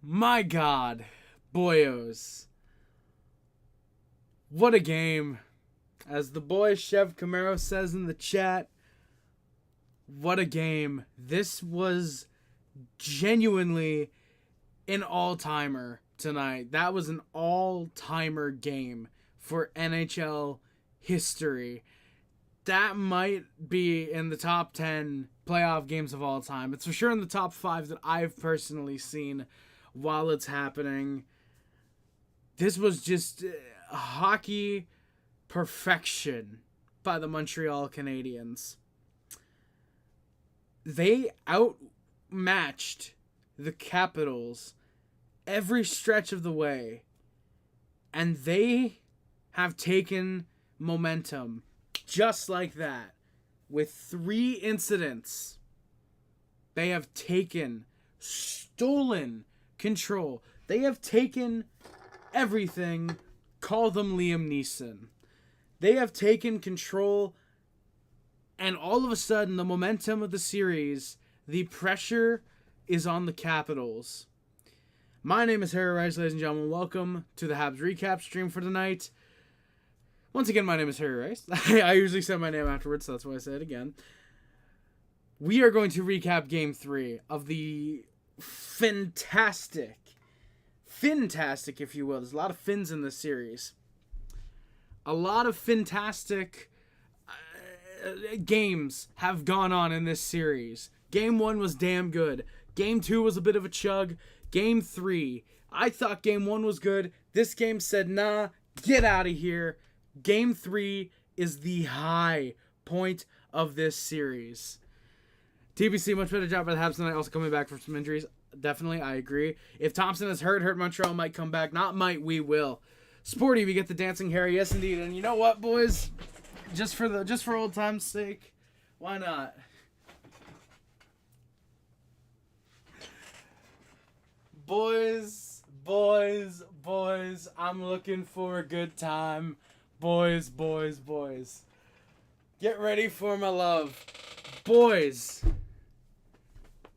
My God, boyos. What a game. As the boy Chev Camaro says in the chat, what a game. This was genuinely an all-timer tonight. That was an all-timer game for NHL history. That might be in the top 10 playoff games of all time. It's for sure in the top 5 that I've personally seen while it's happening. This was just hockey perfection by the Montreal Canadiens. They outmatched the Capitals every stretch of the way, and they have taken momentum just like that. With 3 incidents, they have stolen control. They have taken everything. Call them Liam Neeson. They have taken control, and all of a sudden, the momentum of the series, the pressure is on the Capitals. My name is Harry Rice, ladies and gentlemen. Welcome to the Habs recap stream for tonight. Once again, my name is Harry Rice. I usually say my name afterwards, so that's why I say it again. We are going to recap Game 3 of the fantastic, if you will. There's a lot of fins in this series. A lot of fantastic games have gone on in this series. Game 1 was damn good. Game 2 was a bit of a chug. Game 3, I thought Game 1 was good. This game said, nah, get out of here. Game 3 is the high point of this series. TBC, much better job by the Habs tonight, also coming back from some injuries. Definitely, I agree. If Thompson is hurt, Montreal might come back. Not might, we will. Sporty, we get the dancing Harry. Yes, indeed. And you know what, boys? Just for old time's sake, why not? Boys, I'm looking for a good time. Boys. Get ready for my love. Boys,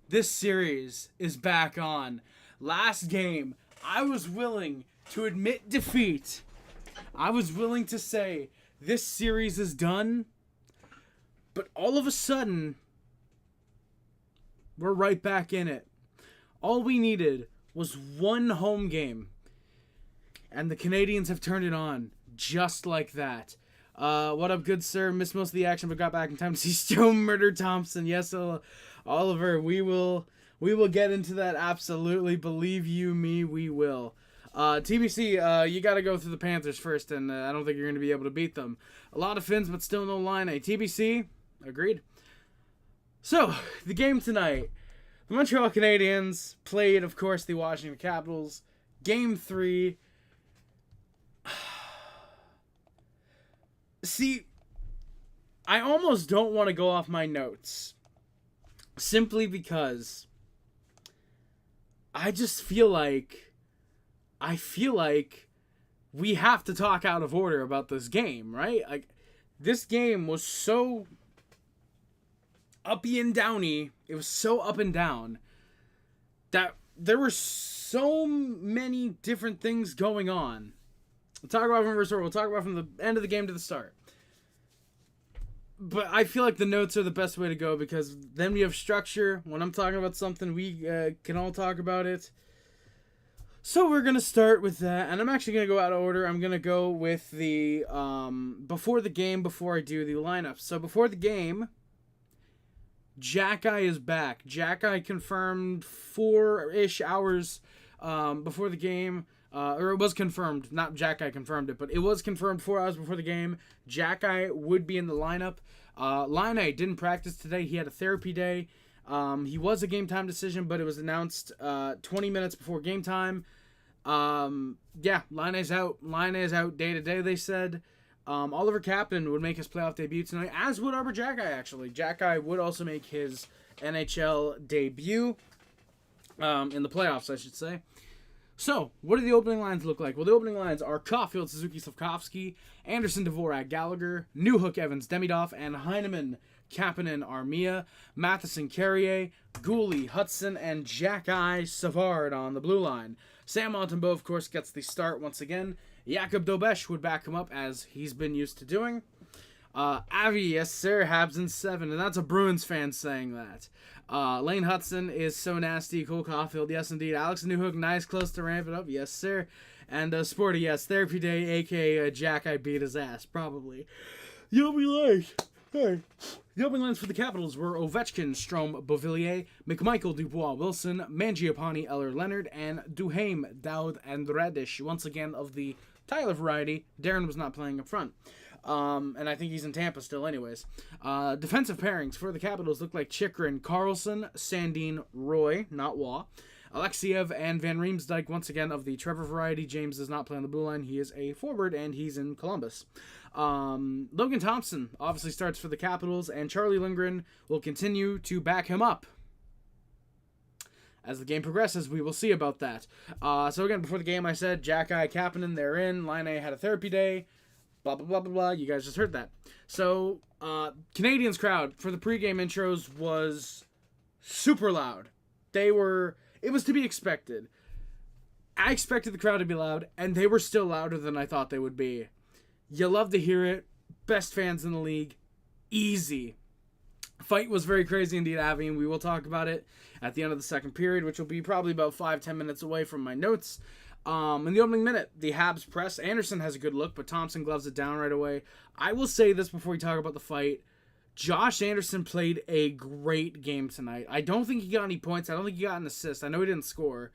this series is back on. Last game, I was willing to admit defeat. I was willing to say this series is done. But all of a sudden, we're right back in it. All we needed was one home game. And the Canadiens have turned it on. Just like that. What up, good sir? Missed most of the action, but got back in time to see Joe Murder Thompson. Yes, Oliver, we will get into that. Absolutely, believe you me, we will. TBC, you got to go through the Panthers first, and I don't think you're going to be able to beat them. A lot of fins, but still no line. TBC, agreed. So the game tonight, the Montreal Canadiens played, of course, the Washington Capitals. Game 3. See, I almost don't want to go off my notes. Simply because I just feel like we have to talk out of order about this game, right? Like, this game was so uppy and downy. It was so up and down that there were so many different things going on. We'll talk about from reverse order. We'll talk about from the end of the game to the start. But I feel like the notes are the best way to go because then we have structure. When I'm talking about something, we can all talk about it. So we're going to start with that. And I'm actually going to go out of order. I'm going to go with the before the game before I do the lineup. So before the game, Jack-Eye is back. Jack-Eye confirmed 4-ish hours before the game. Or it was confirmed. Not Jack-Eye confirmed it, but it was confirmed 4 hours before the game. Jack-Eye would be in the lineup. Line-Eye didn't practice today. He had a therapy day. He was a game time decision, but it was announced 20 minutes before game time. Line-Eye's out. Line-Eye's out day to day, they said. Oliver Kapanen would make his playoff debut tonight, as would Arbor Jack-Eye, actually. Jack-Eye would also make his NHL debut in the playoffs, I should say. So, what do the opening lines look like? Well, the opening lines are Caufield, Suzuki, Slafkovsky, Anderson, Dvorak, Gallagher, Newhook, Evans, Demidov, and Heineman, Kapanen, Armia, Matheson, Carrier, Gooley, Hudson, and Jack-Eye Savard on the blue line. Sam Montembeault, of course, gets the start once again. Jakub Dobesh would back him up, as he's been used to doing. Avi, yes sir, Habs in 7, and that's a Bruins fan saying that. Lane Hudson is so nasty. Cole Caufield, yes indeed. Alex Newhook, nice, close to ramp it up, yes sir. And Sporty, yes, Therapy Day, aka Jack, I beat his ass, probably. You'll be like, hey. The opening lines for the Capitals were Ovechkin, Strome, Beauvillier, McMichael, Dubois, Wilson, Mangiapane, Eller, Leonard, and Duhaime, Dowd, and Radish. Once again, of the Tyler variety, Darren was not playing up front. And I think he's in Tampa still anyways. Defensive pairings for the Capitals look like Chychrun, Carlson, Sandin, Roy, not Waugh, Alexiev, and Van Riemsdyk, once again of the Trevor variety. James does not play on the blue line. He is a forward, and he's in Columbus. Logan Thompson obviously starts for the Capitals, and Charlie Lindgren will continue to back him up. As the game progresses, we will see about that. So again, before the game, I said Jack-Eye, Kapanen, they're in. Line A had a therapy day. Blah, blah, blah, blah, blah. You guys just heard that. So, Canadiens crowd for the pregame intros was super loud. It was to be expected. I expected the crowd to be loud, and they were still louder than I thought they would be. You love to hear it. Best fans in the league. Easy. Fight was very crazy indeed, Avi, and we will talk about it at the end of the second period, which will be probably about 5-10 minutes away from my notes. In the opening minute, the Habs press. Anderson has a good look, but Thompson gloves it down right away. I will say this before we talk about the fight. Josh Anderson played a great game tonight. I don't think he got any points. I don't think he got an assist. I know he didn't score.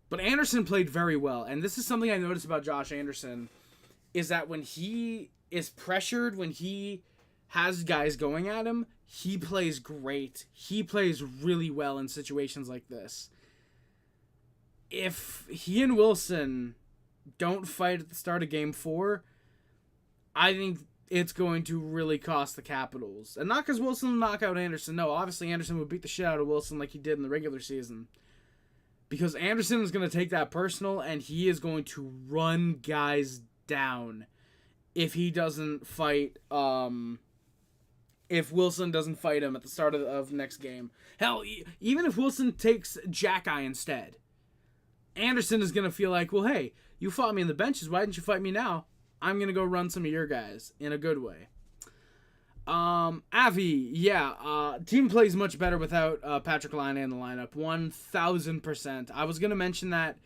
But Anderson played very well. And this is something I noticed about Josh Anderson, is that when he is pressured, when he has guys going at him, he plays great. He plays really well in situations like this. If he and Wilson don't fight at the start of Game 4, I think it's going to really cost the Capitals. And not because Wilson will knock out Anderson. No, obviously Anderson would beat the shit out of Wilson like he did in the regular season. Because Anderson is going to take that personal, and he is going to run guys down if he doesn't fight, if Wilson doesn't fight him at the start of next game. Hell, even if Wilson takes Jack-Eye instead, Anderson is going to feel like, well, hey, you fought me in the benches. Why didn't you fight me now? I'm going to go run some of your guys in a good way. Avi, yeah, team plays much better without Patrick Laine in the lineup. 1,000%. I was going to mention that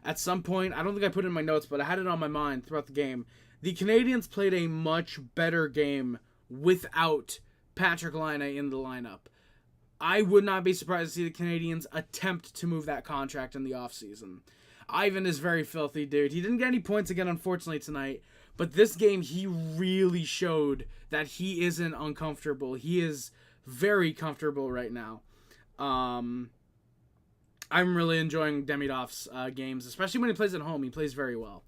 at some point. I don't think I put it in my notes, but I had it on my mind throughout the game. The Canadiens played a much better game without Patrick Laine in the lineup. I would not be surprised to see the Canadiens attempt to move that contract in the offseason. Ivan is very filthy, dude. He didn't get any points again, unfortunately, tonight. But this game, he really showed that he isn't uncomfortable. He is very comfortable right now. I'm really enjoying Demidov's games, especially when he plays at home. He plays very well.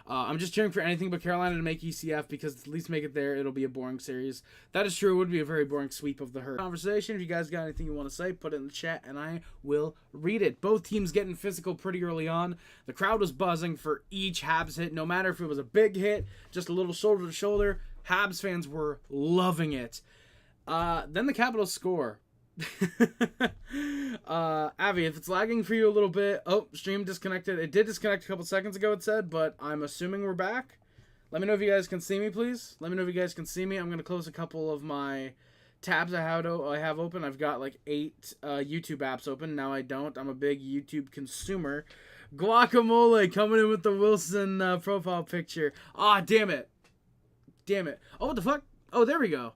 I'm just cheering for anything but Carolina to make ECF, because at least make it there, it'll be a boring series. That is true. It would be a very boring sweep of the herd. Conversation. If you guys got anything you want to say, put it in the chat, and I will read it. Both teams getting physical pretty early on. The crowd was buzzing for each Habs hit, no matter if it was a big hit, just a little shoulder to shoulder. Habs fans were loving it. Then the Capitals score. Avi, if it's lagging for you a little bit, stream disconnected. It did disconnect a couple seconds ago, it said, but I'm assuming we're back. Let me know if you guys can see me, please. Let me know if you guys can see me. I'm going to close a couple of my tabs I have open. I've got like 8 YouTube apps open. Now I don't. I'm a big YouTube consumer. Guacamole coming in with the Wilson profile picture. Damn it. Oh, what the fuck? Oh, there we go.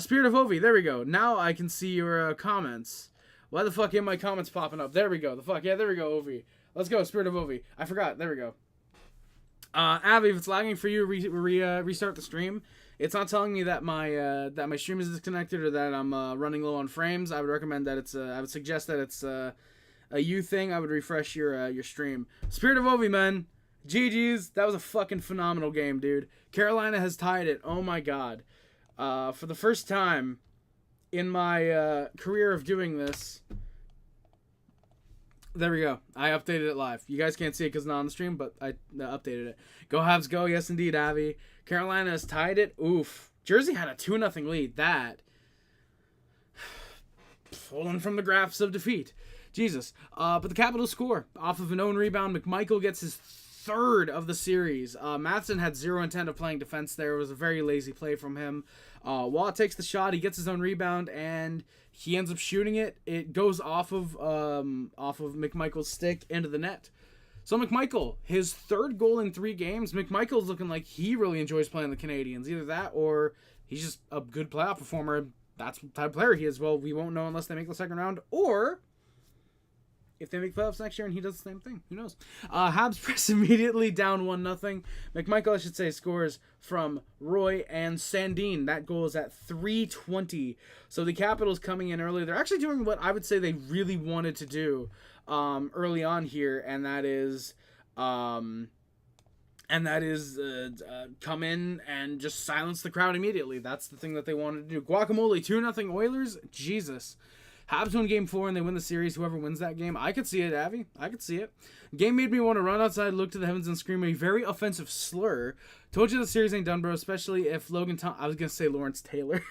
Spirit of Ovi, there we go. Now I can see your comments. Why the fuck ain't my comments popping up? There we go. There we go, Ovi. Let's go, Spirit of Ovi. I forgot. There we go. Avi, if it's lagging for you, restart the stream. It's not telling me that my stream is disconnected or that I'm running low on frames. I would recommend that I would suggest that it's a you thing. I would refresh your stream. Spirit of Ovi, man. GG's. That was a fucking phenomenal game, dude. Carolina has tied it. Oh my god. For the first time in my career of doing this, There we go. I updated it live. You guys can't see it because it's not on the stream, but I updated it. Go Habs, go. Yes, indeed, Avi. Carolina has tied it. Oof. Jersey had a 2-0 lead. That. Pulling from the graphs of defeat. Jesus. But the Capitals score. Off of an own rebound, McMichael gets his third of the series. Matheson had zero intent of playing defense there. It was a very lazy play from him. Watt takes the shot. He gets his own rebound, and he ends up shooting it. It goes off of McMichael's stick into the net. So McMichael, his third goal in 3 games. McMichael's looking like he really enjoys playing the Canadiens. Either that or he's just a good playoff performer. That's the type of player he is. Well, we won't know unless they make the second round. Or if they make playoffs next year and he does the same thing. Who knows? Habs press immediately down 1-0. McMichael, I should say, scores from Roy and Sandin. That goal is at 3:20. So the Capitals coming in early. They're actually doing what I would say they really wanted to do early on here, and that is come in and just silence the crowd immediately. That's the thing that they wanted to do. Guacamole, 2-0 Oilers. Jesus. Habs win game 4 and they win the series. Whoever wins that game, I could see it, Avi. I could see it. Game made me want to run outside, look to the heavens, and scream a very offensive slur. Told you the series ain't done, bro, especially if I was going to say Lawrence Taylor.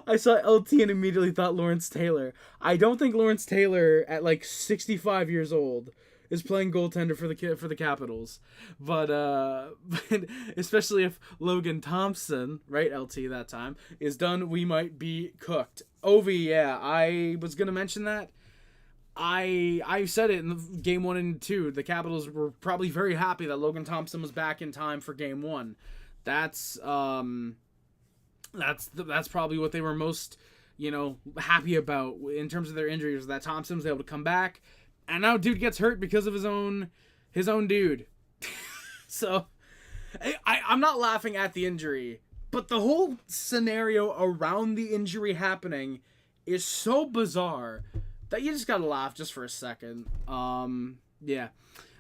I saw LT and immediately thought Lawrence Taylor. I don't think Lawrence Taylor, at like 65 years old, is playing goaltender for the Capitals, but especially if Logan Thompson, right, LT that time, is done, we might be cooked. Ovi, yeah, I was gonna mention that. I said it in the game 1 and 2. The Capitals were probably very happy that Logan Thompson was back in time for game 1. That's probably what they were most, happy about in terms of their injuries. That Thompson was able to come back. And now dude gets hurt because of his own dude. So, I'm not laughing at the injury, but the whole scenario around the injury happening is so bizarre that you just gotta laugh just for a second. Yeah.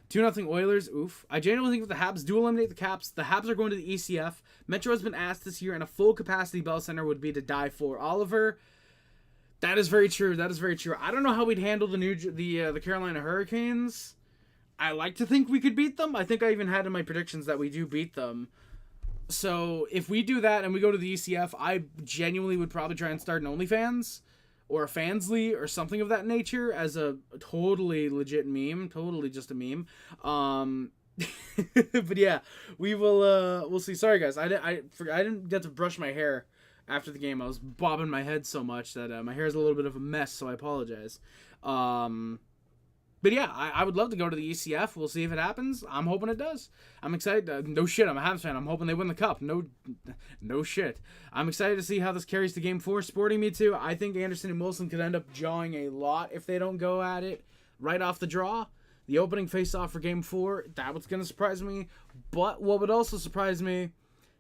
2-0 Oilers. Oof. I genuinely think if the Habs do eliminate the Caps, the Habs are going to the ECF. Metro has been asked this year, and a full capacity Bell Center would be to die for. Oliver. That is very true. I don't know how we'd handle the Carolina Hurricanes. I like to think we could beat them. I think I even had in my predictions that we do beat them. So if we do that and we go to the ECF, I genuinely would probably try and start an OnlyFans or a Fansly or something of that nature as a totally legit meme. Totally just a meme. But yeah, we'll see. Sorry guys, I didn't get to brush my hair after the game. I was bobbing my head so much that my hair is a little bit of a mess, so I apologize. But yeah, I would love to go to the ECF. We'll see if it happens. I'm hoping it does. I'm excited. No shit, I'm a Habs fan. I'm hoping they win the cup. No shit. I'm excited to see how this carries to Game 4. Sporting me too. I think Anderson and Wilson could end up jawing a lot if they don't go at it right off the draw. The opening face-off for Game 4, that was going to surprise me. But what would also surprise me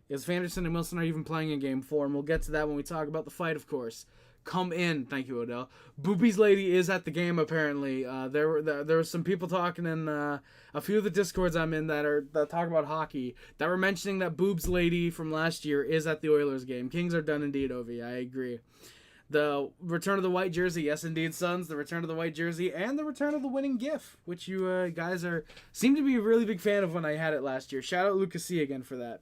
is if Anderson and Wilson are even playing in Game 4, and we'll get to that when we talk about the fight, of course. Come in. Thank you, Odell. Boobies Lady is at the game, apparently. There were some people talking in a few of the Discords I'm in that talk about hockey that were mentioning that Boobs Lady from last year is at the Oilers game. Kings are done indeed, Ovi. I agree. The return of the white jersey. Yes, indeed, Sons. The return of the white jersey and the return of the winning GIF, which you guys seem to be a really big fan of when I had it last year. Shout out Lucas C. again for that.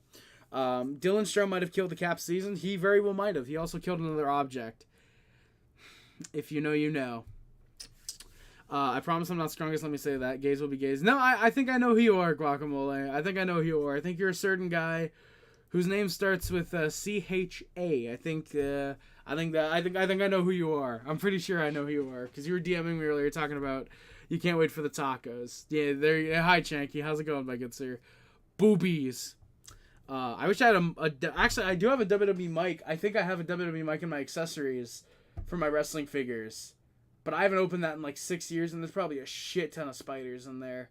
Dylan Strome might have killed the Cap season. He very well might have. He also killed another object. If you know, you know. I promise I'm not strongest. Let me say that. Gays will be gays. No, I think I know who you are, Guacamole. I think I know who you are. I think you're a certain guy whose name starts with CHA. I think I know who you are. I'm pretty sure I know who you are because you were DMing me earlier talking about you can't wait for the tacos. Yeah, there. Yeah, hi, Chanky. How's it going, my good sir? Boobies. I wish I had actually, I do have a WWE mic. I think I have a WWE mic in my accessories for my wrestling figures. But I haven't opened that in like 6 years, and there's probably a shit ton of spiders in there.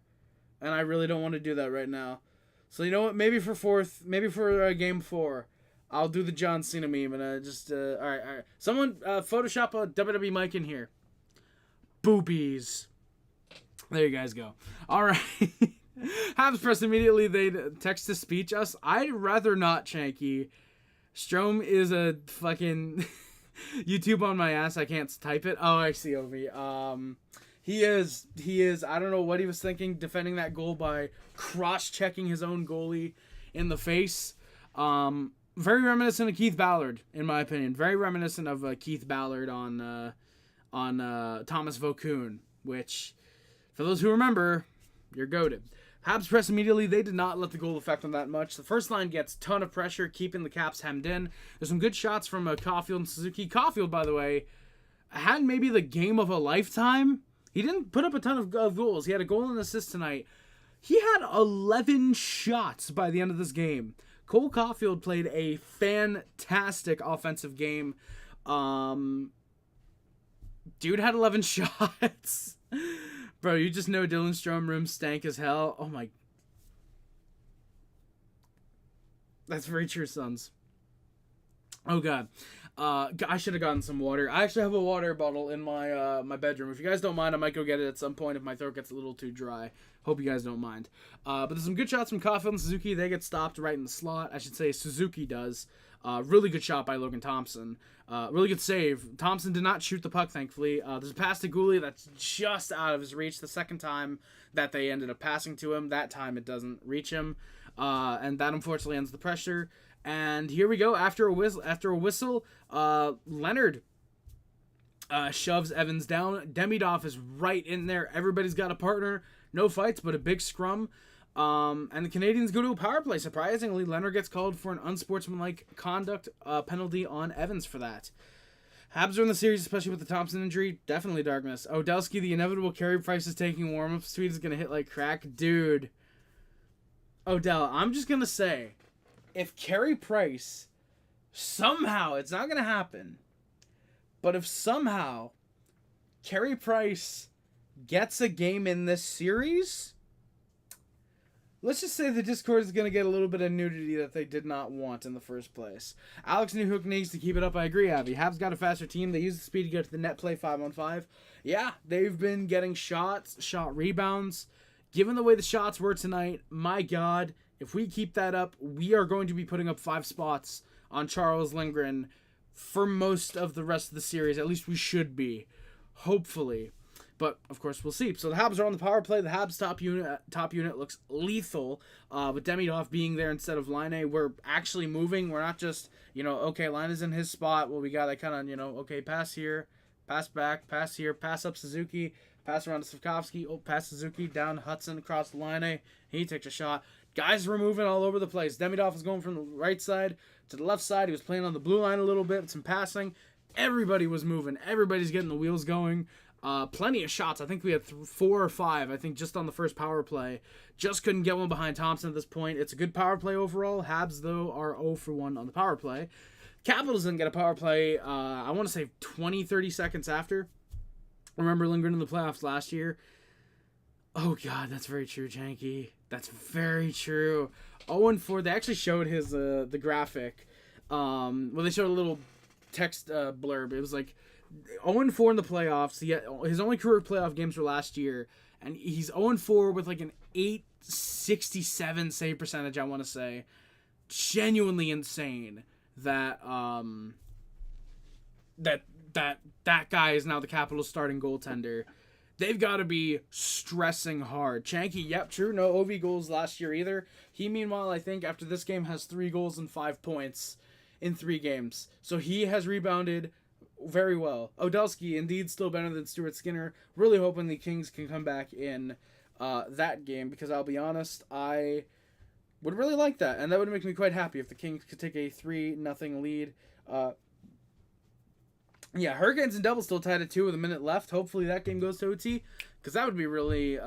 And I really don't want to do that right now. So you know what? Maybe for Game 4, I'll do the John Cena meme. And all right. Someone Photoshop a WWE mic in here. Boobies. There you guys go. All right. Habs press immediately. They text to speech us. I'd rather not, Chanky. Strome is a fucking YouTube on my ass. I can't type it. Oh, I see, Ovi. He is. I don't know what he was thinking defending that goal by cross-checking his own goalie in the face. Very reminiscent of Keith Ballard, in my opinion. Very reminiscent of Keith Ballard on Thomas Vokoun, which, for those who remember, you're goated. Habs press immediately. They did not let the goal affect them that much. The first line gets a ton of pressure, keeping the Caps hemmed in. There's some good shots from Caufield and Suzuki. Caufield, by the way, had maybe the game of a lifetime. He didn't put up a ton of goals. He had a goal and assist tonight. He had 11 shots by the end of this game. Cole Caufield played a fantastic offensive game. Dude had 11 shots. Bro, you just know Dylan Strome room stank as hell. Oh my. That's very true, sons. Oh god. I should have gotten some water. I actually have a water bottle in my my bedroom. If you guys don't mind, I might go get it at some point if my throat gets a little too dry. Hope you guys don't mind. But there's some good shots from Caufield and Suzuki. They get stopped right in the slot. I should say Suzuki does. Really good shot by Logan Thompson. Really good save. Thompson did not shoot the puck, thankfully. There's a pass to Gouli that's just out of his reach. The second time that they ended up passing to him, that time it doesn't reach him. And that unfortunately ends the pressure. And here we go. After a whistle, Leonard shoves Evans down. Demidov is right in there. Everybody's got a partner. No fights, but a big scrum. And the Canadiens go to a power play. Surprisingly, Leonard gets called for an unsportsmanlike conduct penalty on Evans for that. Habs are in the series, especially with the Thompson injury. Definitely darkness. Odelsky, the inevitable Carey Price is taking warm-ups. Tweet is going to hit like crack. Dude. Odell, I'm just going to say, if Carey Price somehow, it's not going to happen, but if somehow Carey Price gets a game in this series, let's just say the Discord is going to get a little bit of nudity that they did not want in the first place. Alex Newhook needs to keep it up. I agree, Avi. Habs got a faster team. They use the speed to get to the net play 5-on-5. Yeah, they've been getting shots, shot rebounds. Given the way the shots were tonight, my God, if we keep that up, we are going to be putting up 5 spots on Charles Lindgren for most of the rest of the series. At least we should be. Hopefully. But, of course, we'll see. So the Habs are on the power play. The Habs top unit looks lethal. With Demidov being there instead of Laine, we're actually moving. We're not just, okay, Laine is in his spot. Well, we got to kind of, okay, pass here, pass back, pass here, pass up Suzuki, pass around to Slafkovsky, pass Suzuki, down Hudson, across the Laine. He takes a shot. Guys were moving all over the place. Demidov was going from the right side to the left side. He was playing on the blue line a little bit with some passing. Everybody was moving. Everybody's getting the wheels going. Plenty of shots. I think we had 4 or 5, I think, just on the first power play. Just couldn't get one behind Thompson at this point. It's a good power play overall. Habs, though, are 0 for 1 on the power play. Capitals didn't get a power play, I want to say 20, 30 seconds after. Remember Lindgren in the playoffs last year? Oh, God, that's very true, Janky. That's very true. 0-4. They actually showed his the graphic. They showed a little text blurb. It was like 0-4 in the playoffs. His only career playoff games were last year, and he's 0-4 with like an 867 save percentage, I want to say. Genuinely insane that that guy is now the Capitals starting goaltender. They've got to be stressing hard. Chanky, yep, true. No OV goals last year either. He, meanwhile, I think after this game has 3 goals and 5 points in 3 games. So he has rebounded very well. Odelsky, indeed, still better than Stuart Skinner. Really hoping the Kings can come back in that game, because I'll be honest, I would really like that. And that would make me quite happy if the Kings could take a 3-0 lead. Yeah, Hurricanes and Devils still tied at 2 with a minute left. Hopefully that game goes to OT, because that would be really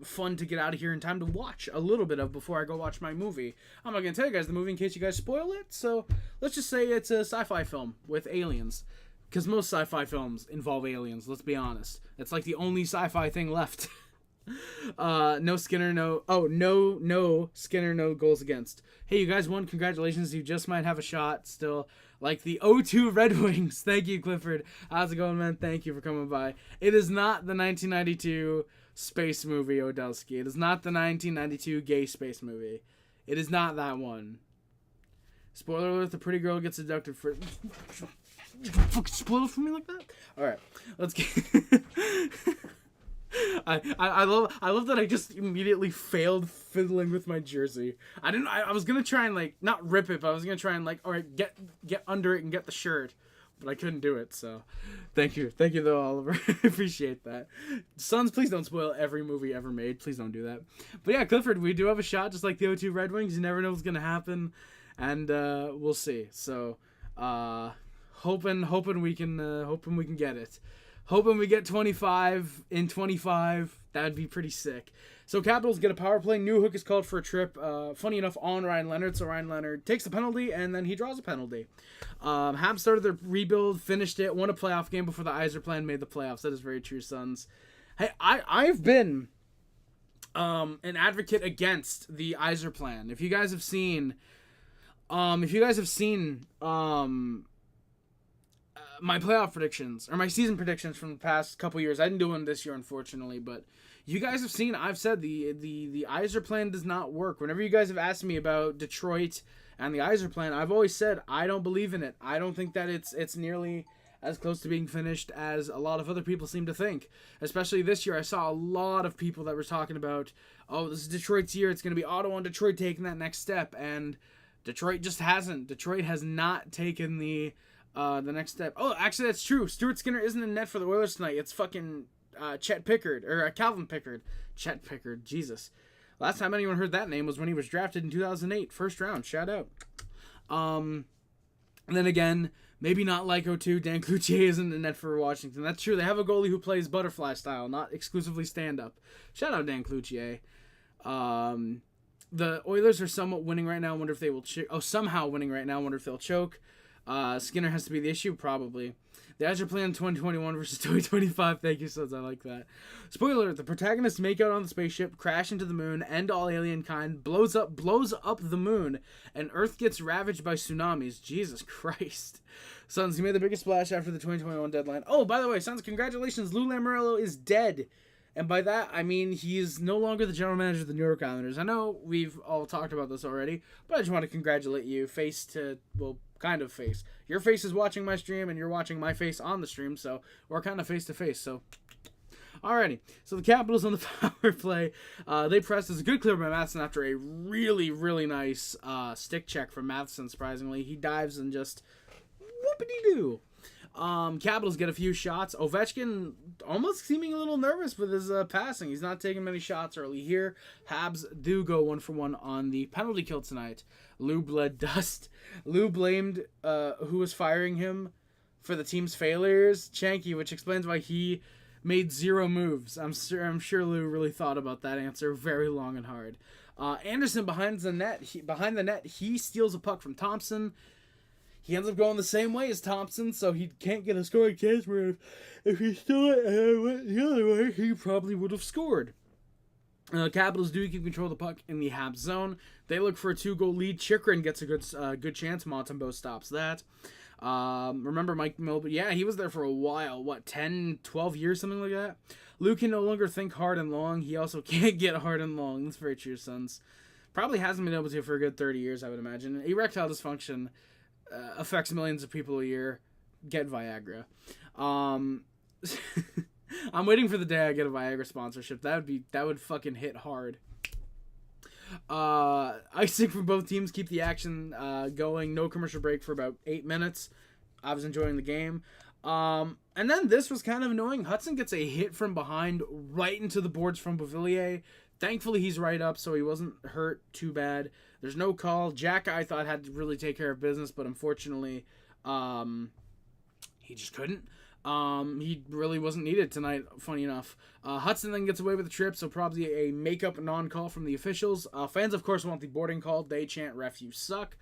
fun to get out of here in time to watch a little bit of before I go watch my movie. I'm not going to tell you guys the movie in case you guys spoil it, so let's just say it's a sci-fi film with aliens, because most sci-fi films involve aliens, let's be honest. It's like the only sci-fi thing left. No Skinner, no Skinner, no goals against. Hey, you guys won. Congratulations. You just might have a shot still. Like the 0-2 Red Wings. Thank you, Clifford. How's it going, man? Thank you for coming by. It is not the 1992 space movie, Odelsky. It is not the 1992 gay space movie. It is not that one. Spoiler alert, the pretty girl gets abducted for... You can fucking spoil it for me like that? All right, let's get. I love that I just immediately failed fiddling with my jersey. I was gonna try and like not rip it, but I was gonna try and like, all right, get under it and get the shirt, but I couldn't do it. So, thank you though, Oliver. I appreciate that. Sons, please don't spoil every movie ever made. Please don't do that. But yeah, Clifford, we do have a shot, just like the O2 Red Wings. You never know what's gonna happen, and we'll see. So, hoping we can get it. Hoping we get 25 in 25. That'd be pretty sick. So Capitals get a power play. Newhook is called for a trip. Funny enough, on Ryan Leonard. So Ryan Leonard takes the penalty, and then he draws a penalty. Habs started their rebuild, finished it, won a playoff game before the Yzer plan made the playoffs. That is very true, Sons. Hey, I've been an advocate against the Yzer plan. If you guys have seen, my playoff predictions, or my season predictions from the past couple years. I didn't do one this year, unfortunately, but you guys have seen, I've said the Yzer plan does not work. Whenever you guys have asked me about Detroit and the Yzer plan, I've always said I don't believe in it. I don't think that it's nearly as close to being finished as a lot of other people seem to think. Especially this year, I saw a lot of people that were talking about, oh, this is Detroit's year. It's going to be Ottawa and Detroit taking that next step, and Detroit just hasn't. Detroit has not taken the next step. Oh, actually, that's true. Stuart Skinner isn't in net for the Oilers tonight. It's fucking Chet Pickard, or Calvin Pickard. Chet Pickard, Jesus. Last time anyone heard that name was when he was drafted in 2008, first round. Shout out. And then again, maybe not like O2, Dan Cloutier isn't in net for Washington. That's true. They have a goalie who plays butterfly style, not exclusively stand-up. Shout out Dan Cloutier. The Oilers are somewhat winning right now. I wonder if they will somehow winning right now. I wonder if they'll choke. Skinner has to be the issue, probably. The Yzer plan 2021 versus 2025. Thank you, Sons. I like that. Spoiler: the protagonists make out on the spaceship, crash into the moon, end all alien kind, blows up the moon, and Earth gets ravaged by tsunamis. Jesus Christ. Sons, you made the biggest splash after the 2021 deadline. Oh, by the way, Sons, congratulations. Lou Lamoriello is dead. And by that, I mean he is no longer the general manager of the New York Islanders. I know we've all talked about this already, but I just want to congratulate you. Kind of face. Your face is watching my stream, and you're watching my face on the stream, so we're kind of face-to-face, so... Alrighty, so the Capitals on the power play, they pressed. It's a good clear by Matheson after a really, really nice stick check from Matheson, surprisingly. He dives and just whoopity-doo. Capitals get a few shots. Ovechkin almost seeming a little nervous with his passing. He's not taking many shots early here. Habs do go 1-for-1 on the penalty kill tonight. Lou bled dust. Lou blamed who was firing him for the team's failures, Chanky, which explains why he made 0 moves. I'm sure Lou really thought about that answer very long and hard. Anderson behind the net, he steals a puck from Thompson. He ends up going the same way as Thompson, so he can't get a scoring chance, where if he stole it the other way, he probably would have scored. Capitals do keep control of the puck in the Habs zone. They look for a 2-goal lead. Chychrun gets a good chance. Montembeault stops that. Remember Mike Milbury? Yeah, he was there for a while. 10, 12 years, something like that? Lou can no longer think hard and long. He also can't get hard and long. That's very true, Sons. Probably hasn't been able to for a good 30 years, I would imagine. Erectile dysfunction affects millions of people a year. Get Viagra. I'm waiting for the day I get a Viagra sponsorship. That would fucking hit hard. Icing from both teams keep the action going. No commercial break for about 8 minutes. I was enjoying the game. And then this was kind of annoying. Hudson gets a hit from behind right into the boards from Beauvillier. Thankfully, he's right up, so he wasn't hurt too bad. There's no call. Jack, I thought, had to really take care of business, but unfortunately, he just couldn't. He really wasn't needed tonight, funny enough. Hudson then gets away with the trip, so probably a makeup non-call from the officials. Fans, of course, want the boarding call. They chant, "Ref, you suck."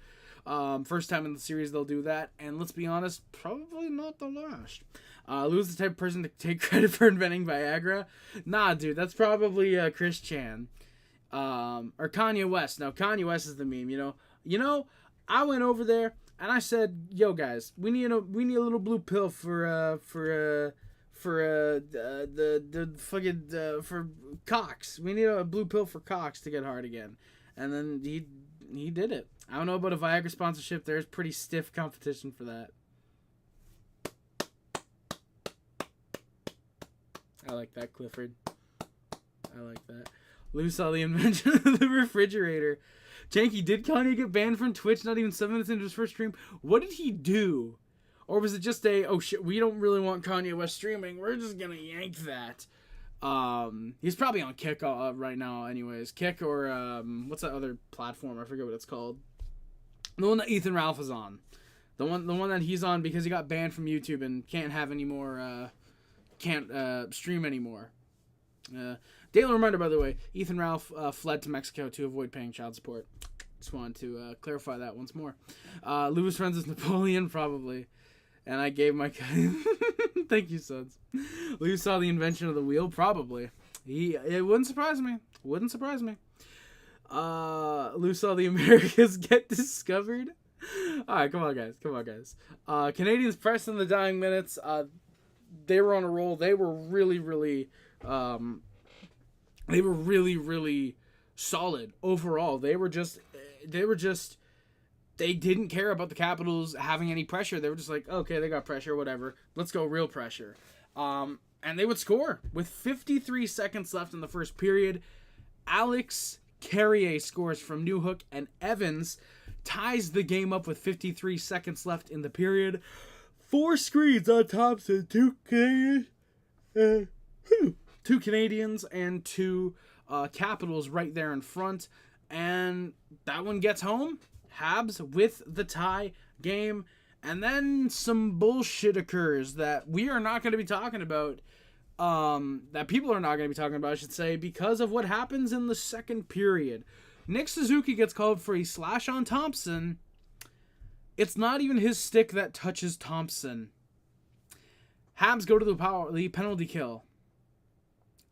First time in the series they'll do that, and let's be honest, probably not the last. Lou's the type of person to take credit for inventing Viagra. Nah, dude, that's probably Chris Chan. Or Kanye West. Now, Kanye West is the meme, you know, I went over there and I said, "Yo, guys, we need a little blue pill for Cox. We need a blue pill for Cox to get hard again." And then he did it. I don't know about a Viagra sponsorship. There's pretty stiff competition for that. I like that, Clifford. I like that. Lou saw the invention of the refrigerator. Janky, did Kanye get banned from Twitch not even 7 minutes into his first stream? What did he do? Or was it just oh shit, we don't really want Kanye West streaming, we're just gonna yank that. He's probably on Kick right now anyways. Kick or, what's that other platform? I forget what it's called. The one that Ethan Ralph is on. The one that he's on because he got banned from YouTube and can't have any more, can't stream anymore. Daily reminder, by the way, Ethan Ralph fled to Mexico to avoid paying child support. Just wanted to clarify that once more. Lou was friends with Napoleon, probably. And I gave my... Thank you, Sons. Lou saw the invention of the wheel, probably. It wouldn't surprise me. Wouldn't surprise me. Lou saw the Americas get discovered. Alright, come on, guys. Come on, guys. Canadians pressed in the dying minutes. They were on a roll. They were really, really... They were really, really solid overall. They didn't care about the Capitals having any pressure. They were just like, okay, they got pressure, whatever. Let's go real pressure. And they would score. With 53 seconds left in the first period, Alex Carrier scores from Newhook, and Evans ties the game up with 53 seconds left in the period. 4 screens on Thompson, 2 Canadians and 2 Capitals right there in front. And that one gets home. Habs with the tie game. And then some bullshit occurs that we are not going to be talking about. That people are not going to be talking about, I should say, because of what happens in the second period. Nick Suzuki gets called for a slash on Thompson. It's not even his stick that touches Thompson. Habs go to the penalty kill.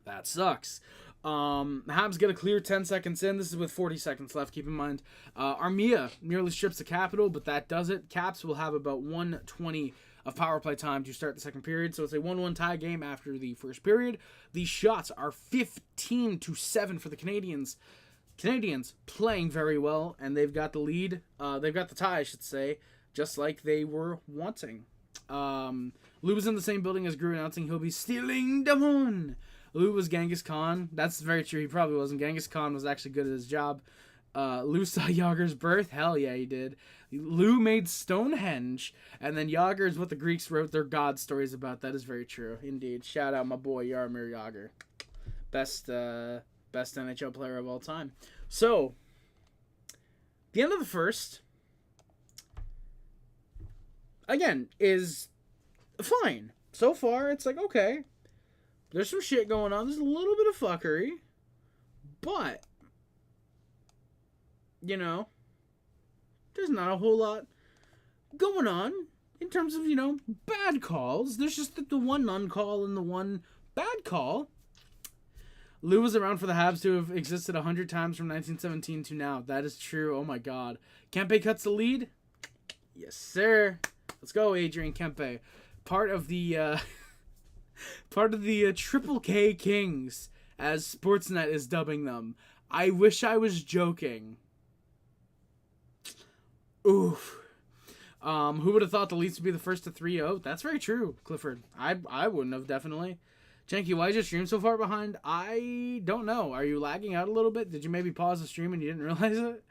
That sucks. Habs get a clear 10 seconds in. This is with 40 seconds left, keep in mind. Armia nearly strips the Capital, but that does it. Caps will have about 1:20 of power play time to start the second period, so it's a 1-1 tie game after the first period. The shots are 15-7 for the Canadians. Canadians playing very well, and they've got the lead. They've got the tie, I should say, just like they were wanting. Lou was in the same building as Gru, announcing he'll be stealing the moon. Lou was Genghis Khan. That's very true. He probably wasn't. Genghis Khan was actually good at his job. Lou saw Yager's birth. Hell yeah, he did. Lou made Stonehenge. And then Yager is what the Greeks wrote their god stories about. That is very true. Indeed. Shout out my boy, Jaromir Jagr. Best NHL player of all time. So, the end of the first, again, is fine. So far, it's like, okay. There's some shit going on. There's a little bit of fuckery. But, you know, there's not a whole lot going on in terms of, you know, bad calls. There's just the one non-call and the one bad call. Lou was around for the Habs to have existed 100 times from 1917 to now. That is true. Oh, my God. Kempe cuts the lead. Yes, sir. Let's go, Adrian Kempe. Part of the Triple K Kings, as Sportsnet is dubbing them. I wish I was joking. Oof. Who would have thought the Leafs would be the first to 3-0? That's very true, Clifford. I wouldn't have, definitely. Janky, why is your stream so far behind? I don't know. Are you lagging out a little bit? Did you maybe pause the stream and you didn't realize it?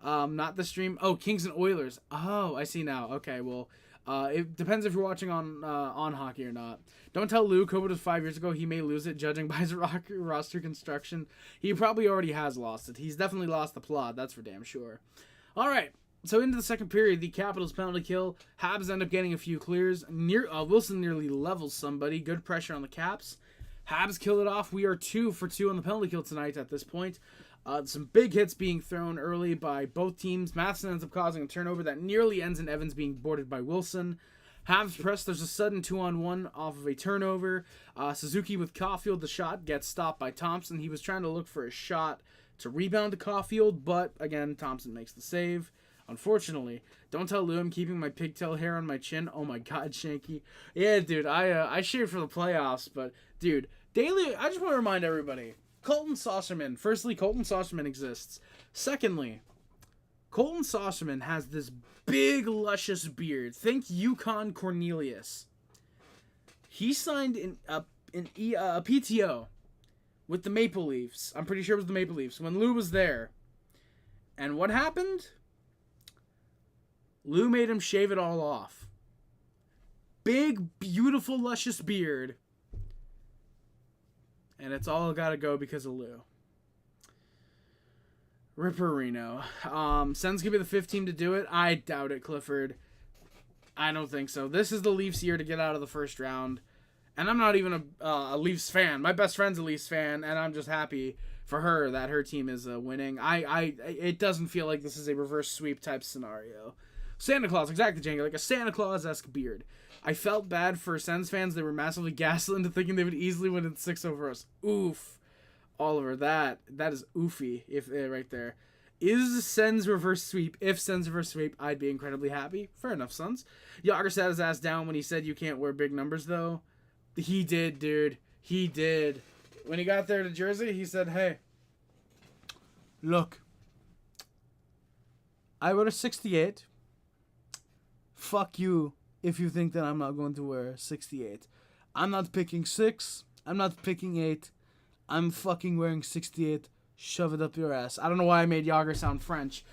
Not the stream. Oh, Kings and Oilers. Oh, I see now. Okay, well, it depends if you're watching on hockey or not. Don't tell Lou COVID was 5 years ago. He may lose it, judging by his roster construction. He probably already has lost it. He's definitely lost the plot. That's for damn sure. All right. So into the second period, the Capitals penalty kill. Habs end up getting a few clears. Wilson nearly levels somebody. Good pressure on the Caps. Habs kill it off. We are 2 for 2 on the penalty kill tonight at this point. Some big hits being thrown early by both teams. Matheson ends up causing a turnover that nearly ends in Evans being boarded by Wilson. Habs press. There's a sudden 2-on-1 off of a turnover. Suzuki with Caufield. The shot gets stopped by Thompson. He was trying to look for a shot to rebound to Caufield, but again, Thompson makes the save. Unfortunately, don't tell Lou I'm keeping my pigtail hair on my chin. Oh my God, Shanky. Yeah, dude, I shaved for the playoffs, but dude, daily. I just want to remind everybody, Colton Saucerman. Firstly, Colton Saucerman exists. Secondly, Colton Saucerman has this big, luscious beard. Think Yukon Cornelius. He signed in a a PTO with the Maple Leafs. I'm pretty sure it was the Maple Leafs when Lou was there. And what happened? Lou made him shave it all off. Big, beautiful, luscious beard. And it's all got to go because of Lou. Ripperino. Sens could be the fifth team to do it. I doubt it, Clifford. I don't think so. This is the Leafs' year to get out of the first round. And I'm not even a Leafs fan. My best friend's a Leafs fan, and I'm just happy for her that her team is winning. It doesn't feel like this is a reverse sweep type scenario. Santa Claus, exactly, Django. Like a Santa Claus-esque beard. I felt bad for Sens fans. They were massively gaslit into thinking they would easily win in 6 over us. Oof. Oliver, that is oofy if right there. Is Sens reverse sweep? If Sens reverse sweep, I'd be incredibly happy. Fair enough, Sons. Yager sat his ass down when he said you can't wear big numbers, though. He did, dude. He did. When he got there to Jersey, he said, hey, look, I wear a 68. Fuck you if you think that I'm not going to wear 68. I'm not picking 6. I'm not picking 8. I'm fucking wearing 68. Shove it up your ass. I don't know why I made Yager sound French.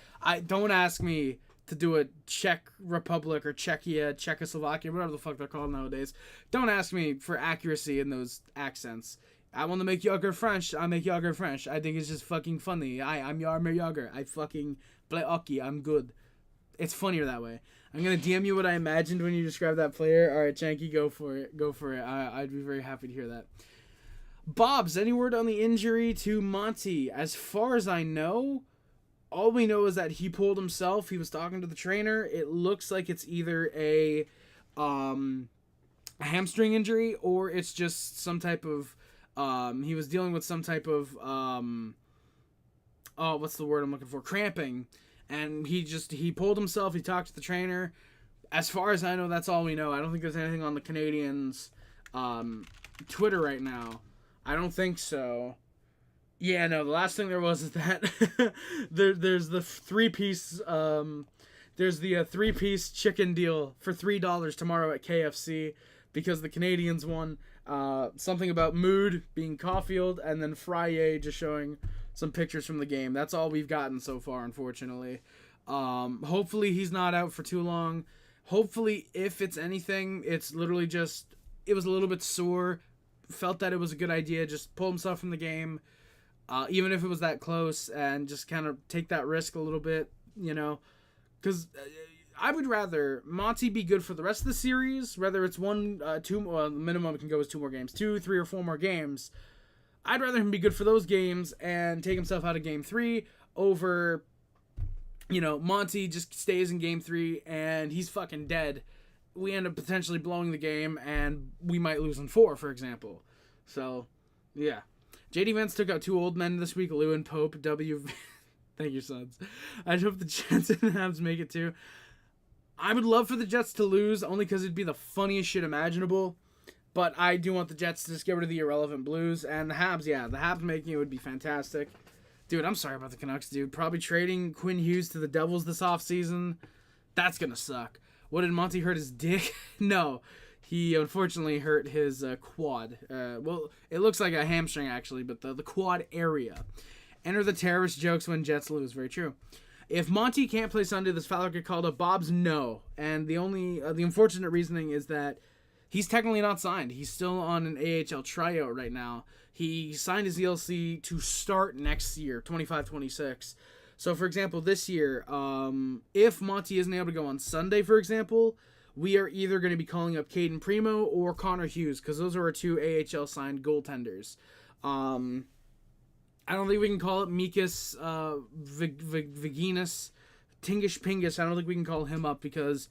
Don't ask me to do a Czech Republic or Czechia, Czechoslovakia, whatever the fuck they're called nowadays. Don't ask me for accuracy in those accents. I want to make Yager French. I make Yager French. I think it's just fucking funny. I'm Yarmer Yager. I fucking play hockey. I'm good. It's funnier that way. I'm going to DM you what I imagined when you described that player. All right, Janky, go for it. Go for it. I'd be very happy to hear that. Bob's, any word on the injury to Monty? As far as I know, all we know is that he pulled himself. He was talking to the trainer. It looks like it's either a hamstring injury or it's just some type of he was dealing with some type of what's the word I'm looking for? Cramping. And he pulled himself. He talked to the trainer. As far as I know, that's all we know. I don't think there's anything on the Canadiens Twitter right now. I don't think so. Yeah, no, the last thing there was is that there's the three-piece three-piece chicken deal for $3 tomorrow at KFC because the Canadiens won. Something about Mood being Caufield and then Frye just showing some pictures from the game. That's all we've gotten so far, unfortunately. Hopefully he's not out for too long. Hopefully, if it's anything, it's literally just it was a little bit sore. Felt that it was a good idea. Just pull himself from the game. Even if it was that close, and just kind of take that risk a little bit, you know, because I would rather Monty be good for the rest of the series, whether it's 1, 2, the minimum it can go is 2 more games, 2, 3, or 4 more games. I'd rather him be good for those games and take himself out of Game 3 over, you know, Monty just stays in Game 3 and he's fucking dead. We end up potentially blowing the game and we might lose in 4, for example. So, yeah. JD Vance took out 2 old men this week, Lou and Pope. Thank you, Sons. I hope the Jets and Habs make it too. I would love for the Jets to lose, only because it'd be the funniest shit imaginable. But I do want the Jets to just get rid of the irrelevant Blues. And the Habs, yeah, the Habs making it would be fantastic. Dude, I'm sorry about the Canucks, dude. Probably trading Quinn Hughes to the Devils this offseason. That's going to suck. What, did Monty hurt his dick? No. He unfortunately hurt his quad. Well, it looks like a hamstring, actually, but the quad area. Enter the terrorist jokes when Jets lose. Very true. If Monty can't play Sunday, this foul get called up. Bob's no. And the only the unfortunate reasoning is that he's technically not signed. He's still on an AHL tryout right now. He signed his ELC to start next year, 25-26. So, for example, this year, if Monty isn't able to go on Sunday, for example, we are either going to be calling up Caden Primo or Connor Hughes, because those are our 2 AHL signed goaltenders. I don't think we can call it Mikas Viginas, Tingish Pingus. I don't think we can call him up because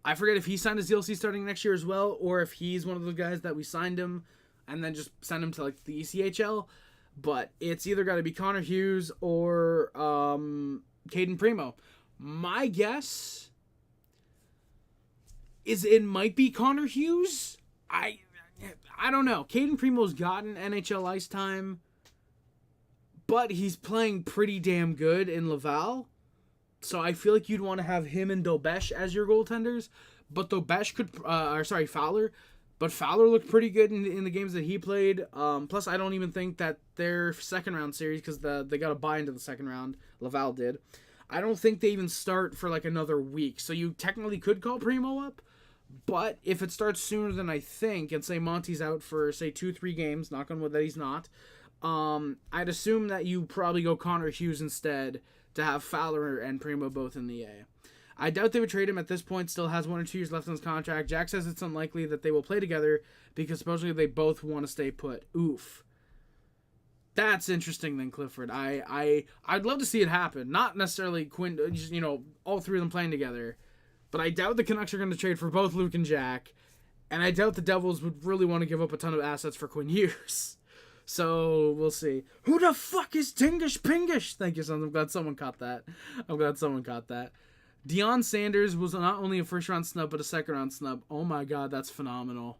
I forget if he signed his DLC starting next year as well, or if he's one of the guys that we signed him and then just send him to like the ECHL. But it's either got to be Connor Hughes or Caden Primo. My guess is it might be Connor Hughes. I don't know. Caden Primo's gotten NHL ice time, but he's playing pretty damn good in Laval. So I feel like you'd want to have him and Dobesh as your goaltenders. But Dobesh could, Fowler. But Fowler looked pretty good in the games that he played. Plus, I don't even think that their second round series, because they got a bye into the second round, Laval did. I don't think they even start for like another week. So you technically could call Primo up. But if it starts sooner than I think, and say Monty's out for, say, 2-3 games, knock on wood that he's not, I'd assume that you probably go Connor Hughes instead to have Fowler and Primo both in the A. I doubt they would trade him at this point. Still has 1 or 2 years left on his contract. Jack says it's unlikely that they will play together because supposedly they both want to stay put. Oof. That's interesting then, Clifford. I'd love to see it happen. Not necessarily Quinn, just, all 3 of them playing together. But I doubt the Canucks are going to trade for both Luke and Jack. And I doubt the Devils would really want to give up a ton of assets for Quinn Hughes. So, we'll see. Who the fuck is Tingish Pingish? Thank you, sons. I'm glad someone caught that. Deion Sanders was not only a first-round snub, but a second-round snub. Oh my god, that's phenomenal.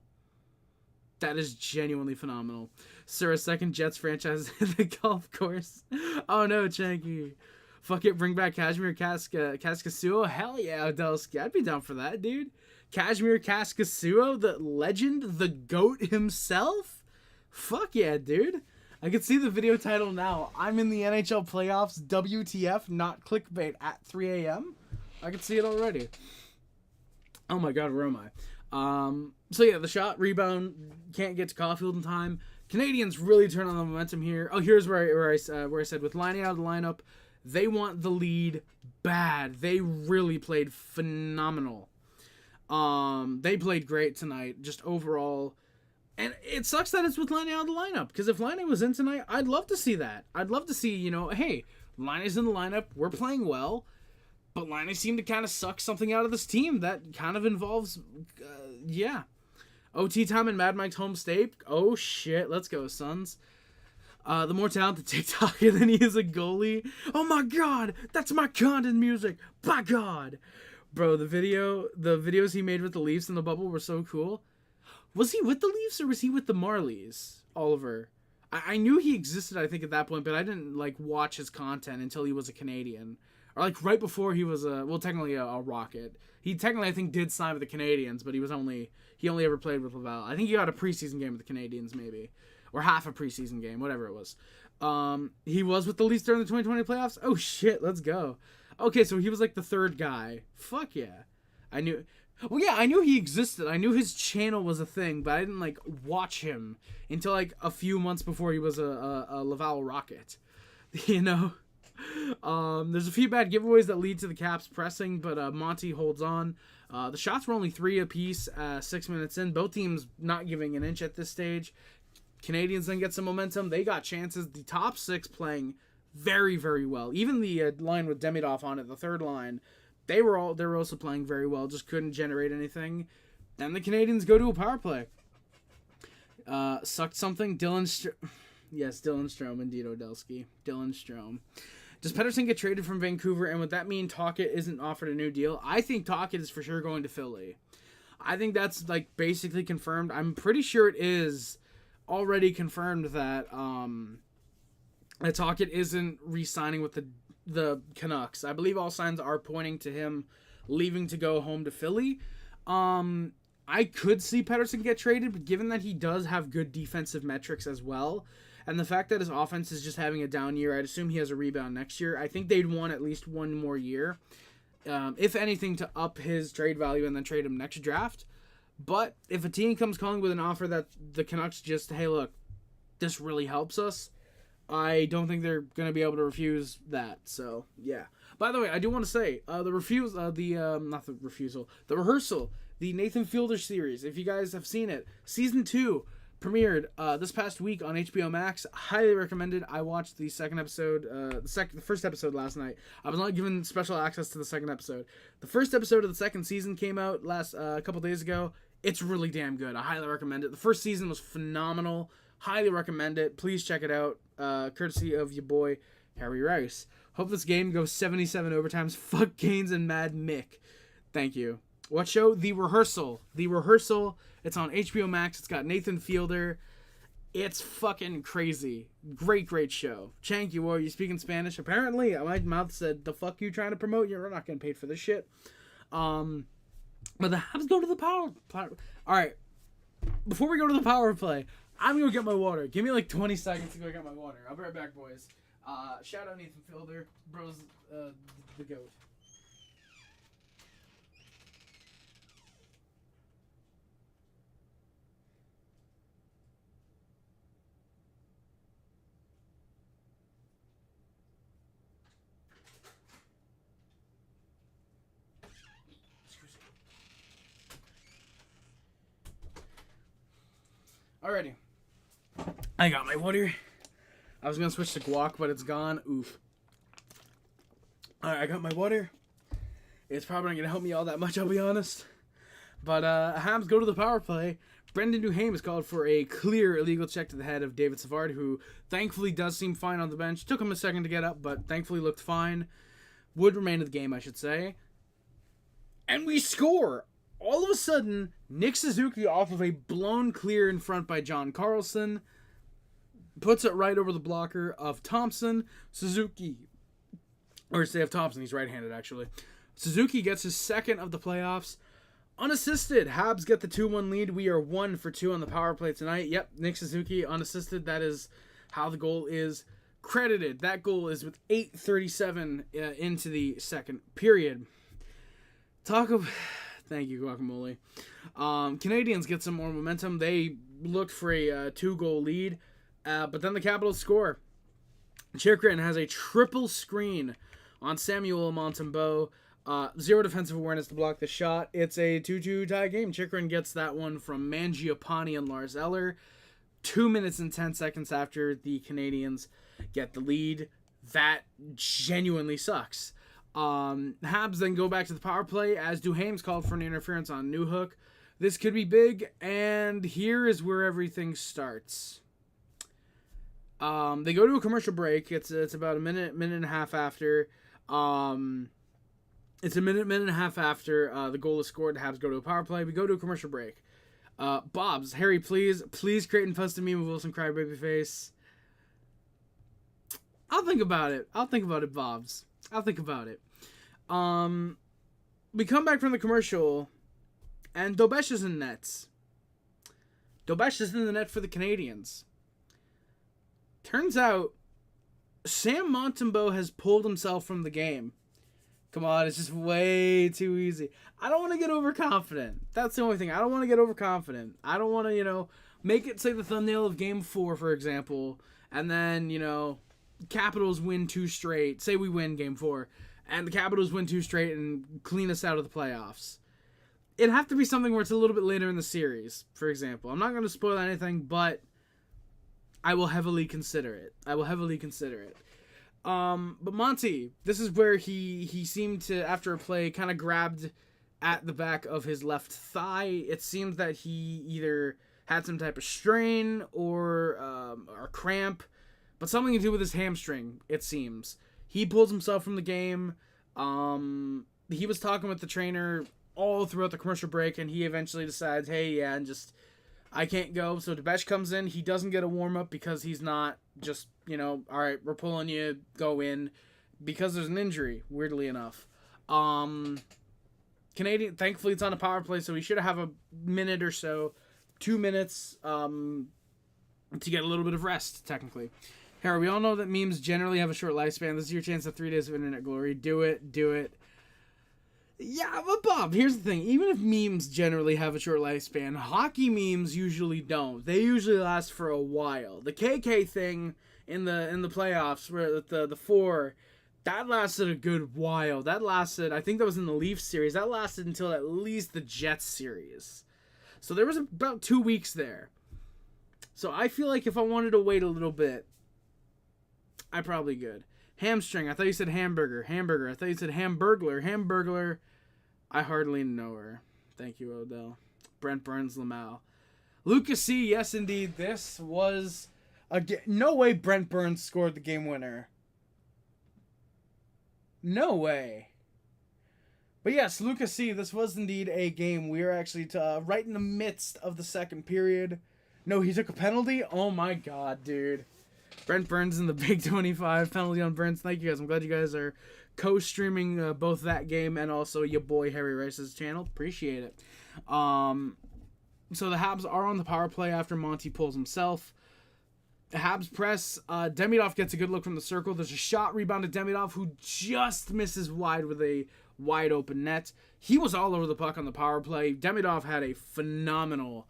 That is genuinely phenomenal. Sir, a second Jets franchise in the golf course. Oh no, Chanky. Fuck it, bring back Kazimir Kaskasuo. Hell yeah, Odelsky. I'd be down for that, dude. Kazimir Kaskasuo, the legend, the GOAT himself? Fuck yeah, dude. I can see the video title now. I'm in the NHL playoffs, WTF, not clickbait, at 3 a.m. I can see it already. Oh my god, where am I? So yeah, the shot, rebound, can't get to Caufield in time. Canadians really turn on the momentum here. Oh, here's where I said with Laine out of the lineup, they want the lead bad. They really played phenomenal. They played great tonight, just overall. And it sucks that it's with Laine out of the lineup, because if Laine was in tonight, I'd love to see that. I'd love to see, hey, Laine's in the lineup, we're playing well, but Laine seemed to kind of suck something out of this team that kind of involves, OT time and Mad Mike's home state. Oh shit, let's go, Suns. The more talented TikToker than he is a goalie. Oh my god, that's my content music. By God. Bro, the videos he made with the Leafs in the bubble were so cool. Was he with the Leafs or was he with the Marlies, Oliver? I knew he existed, I think, at that point, but I didn't, watch his content until he was a Canadian. Or, right before he was technically a Rocket. He technically, I think, did sign with the Canadiens, but he only ever played with Laval. I think he got a preseason game with the Canadiens, maybe. Or half a preseason game, whatever it was. He was with the Leafs during the 2020 playoffs? Oh, shit, let's go. Okay, so he was, the third guy. Fuck yeah. I knew he existed. I knew his channel was a thing, but I didn't, watch him until, a few months before he was a Laval Rocket. There's a few bad giveaways that lead to the Caps pressing, but Monty holds on. The shots were only 3 apiece 6 minutes in. Both teams not giving an inch at this stage. Canadians then get some momentum. They got chances. The top 6 playing very, very well. Even the line with Demidov on it, the third line, they were also playing very well. Just couldn't generate anything. Then the Canadians go to a power play. Sucked something. Yes, Dylan Strome, indeed, Odelsky. Dylan Strome. Does Pettersson get traded from Vancouver, and would that mean Tocchet isn't offered a new deal? I think Tocchet is for sure going to Philly. I think that's, basically confirmed. I'm pretty sure it is already confirmed that Tocchet isn't re-signing with the Canucks. I believe all signs are pointing to him leaving to go home to Philly. I could see Pettersson get traded, but given that he does have good defensive metrics as well, and the fact that his offense is just having a down year, I'd assume he has a rebound next year. I think they'd want at least one more year, if anything, to up his trade value and then trade him next draft. But if a team comes calling with an offer that the Canucks just, hey, look, this really helps us, I don't think they're going to be able to refuse that. So, yeah. By the way, I do want to say, the rehearsal, the Nathan Fielder series, if you guys have seen it, season 2 premiered this past week on HBO Max. Highly recommended. I watched the second episode, the first episode last night. I was not given special access to the second episode. The first episode of the second season came out a couple days ago. It's really damn good. I highly recommend it. The first season was phenomenal. Highly recommend it. Please check it out. Courtesy of your boy, Harry Rice. Hope this game goes 77 overtimes. Fuck Gaines and Mad Mick. Thank you. What show? The Rehearsal. The Rehearsal. It's on HBO Max. It's got Nathan Fielder. It's fucking crazy. Great, great show. Chank, you speaking Spanish? Apparently, my mouth said, the fuck you trying to promote? You're not getting paid for this shit. But the Habs go to the power. All right. before we go to the power play, I'm going to get my water. Give me like 20 seconds to go get my water. I'll be right back, boys. Shout out Nathan Fielder. Bro's the GOAT. Alrighty. I got my water. I was going to switch to guac, but it's gone. Oof. Alright, I got my water. It's probably not going to help me all that much, I'll be honest. But Habs go to the power play. Brendan Duhaime is called for a clear illegal check to the head of David Savard, who thankfully does seem fine on the bench. Took him a second to get up, but thankfully looked fine. Would remain in the game, I should say. And we score! All of a sudden, Nick Suzuki, off of a blown clear in front by John Carlson, puts it right over the blocker of Thompson. Suzuki, or instead of Thompson, he's right-handed actually. Suzuki gets his second of the playoffs. Unassisted, Habs get the 2-1 lead. We are 1 for 2 on the power play tonight. Yep, Nick Suzuki, unassisted. That is how the goal is credited. That goal is with 8:37 into the second period. Thank you, Guacamole. Canadiens get some more momentum. They looked for a 2-goal lead, but then the Capitals score. Chychrun has a triple screen on Samuel Montembeault. 0 defensive awareness to block the shot. It's a 2-2 tie game. Chychrun gets that one from Mangiapane and Lars Eller. 2 minutes and 10 seconds after the Canadiens get the lead. That genuinely sucks. Habs then go back to the power play as Duhaime's called for an interference on Newhook. This could be big, and here is where everything starts. They go to a commercial break. It's about a minute and a half after. It's a minute and a half after the goal is scored. The Habs go to a power play. We go to a commercial break. Bobs, Harry, please create and post a meme of Wilson Crybaby face. I'll think about it, Bobs. I'll think about it. We come back from the commercial, and Dobesh is in nets. Dobesh is in the net for the Canadiens. Turns out, Sam Montembeault has pulled himself from the game. Come on, it's just way too easy. I don't want to get overconfident. That's the only thing. I don't want to get overconfident. I don't want to, make it, say, the thumbnail of Game 4, for example, and then, Capitals win 2 straight. Say we win Game 4, and the Capitals win 2 straight and clean us out of the playoffs. It'd have to be something where it's a little bit later in the series, for example. I'm not going to spoil anything, but I will heavily consider it. But Monty, this is where he seemed to, after a play, kind of grabbed at the back of his left thigh. It seemed that he either had some type of strain or cramp, but something to do with his hamstring, it seems. He pulls himself from the game. He was talking with the trainer all throughout the commercial break, and he eventually decides, hey, yeah, and just, I can't go. So Dvorak comes in. He doesn't get a warm-up because he's not just, all right, we're pulling you, go in, because there's an injury, weirdly enough. Canadian, thankfully it's on a power play, so we should have a minute or so, 2 minutes, to get a little bit of rest, technically. Harry, we all know that memes generally have a short lifespan. This is your chance of 3 days of internet glory. Do it. Yeah, but Bob, here's the thing. Even if memes generally have a short lifespan, hockey memes usually don't. They usually last for a while. The KK thing in the playoffs, where the 4, that lasted a good while. That lasted, I think that was in the Leafs series. That lasted until at least the Jets series. So there was about 2 weeks there. So I feel like if I wanted to wait a little bit, I probably could. Hamstring. I thought you said hamburger. I thought you said hamburglar. I hardly know her. Thank you, Odell. Brent Burns, Lamal. Lucas C. Yes, indeed. This was no way Brent Burns scored the game winner. No way. But yes, Lucas C. This was indeed a game. We are actually right in the midst of the second period. No, he took a penalty? Oh my god, dude. Brent Burns in the Big 25, penalty on Burns. Thank you guys. I'm glad you guys are co-streaming both that game and also your boy Harry Rice's channel. Appreciate it. So the Habs are on the power play after Monty pulls himself. The Habs press. Demidov gets a good look from the circle. There's a shot rebound to Demidov, who just misses wide with a wide open net. He was all over the puck on the power play. Demidov had a phenomenal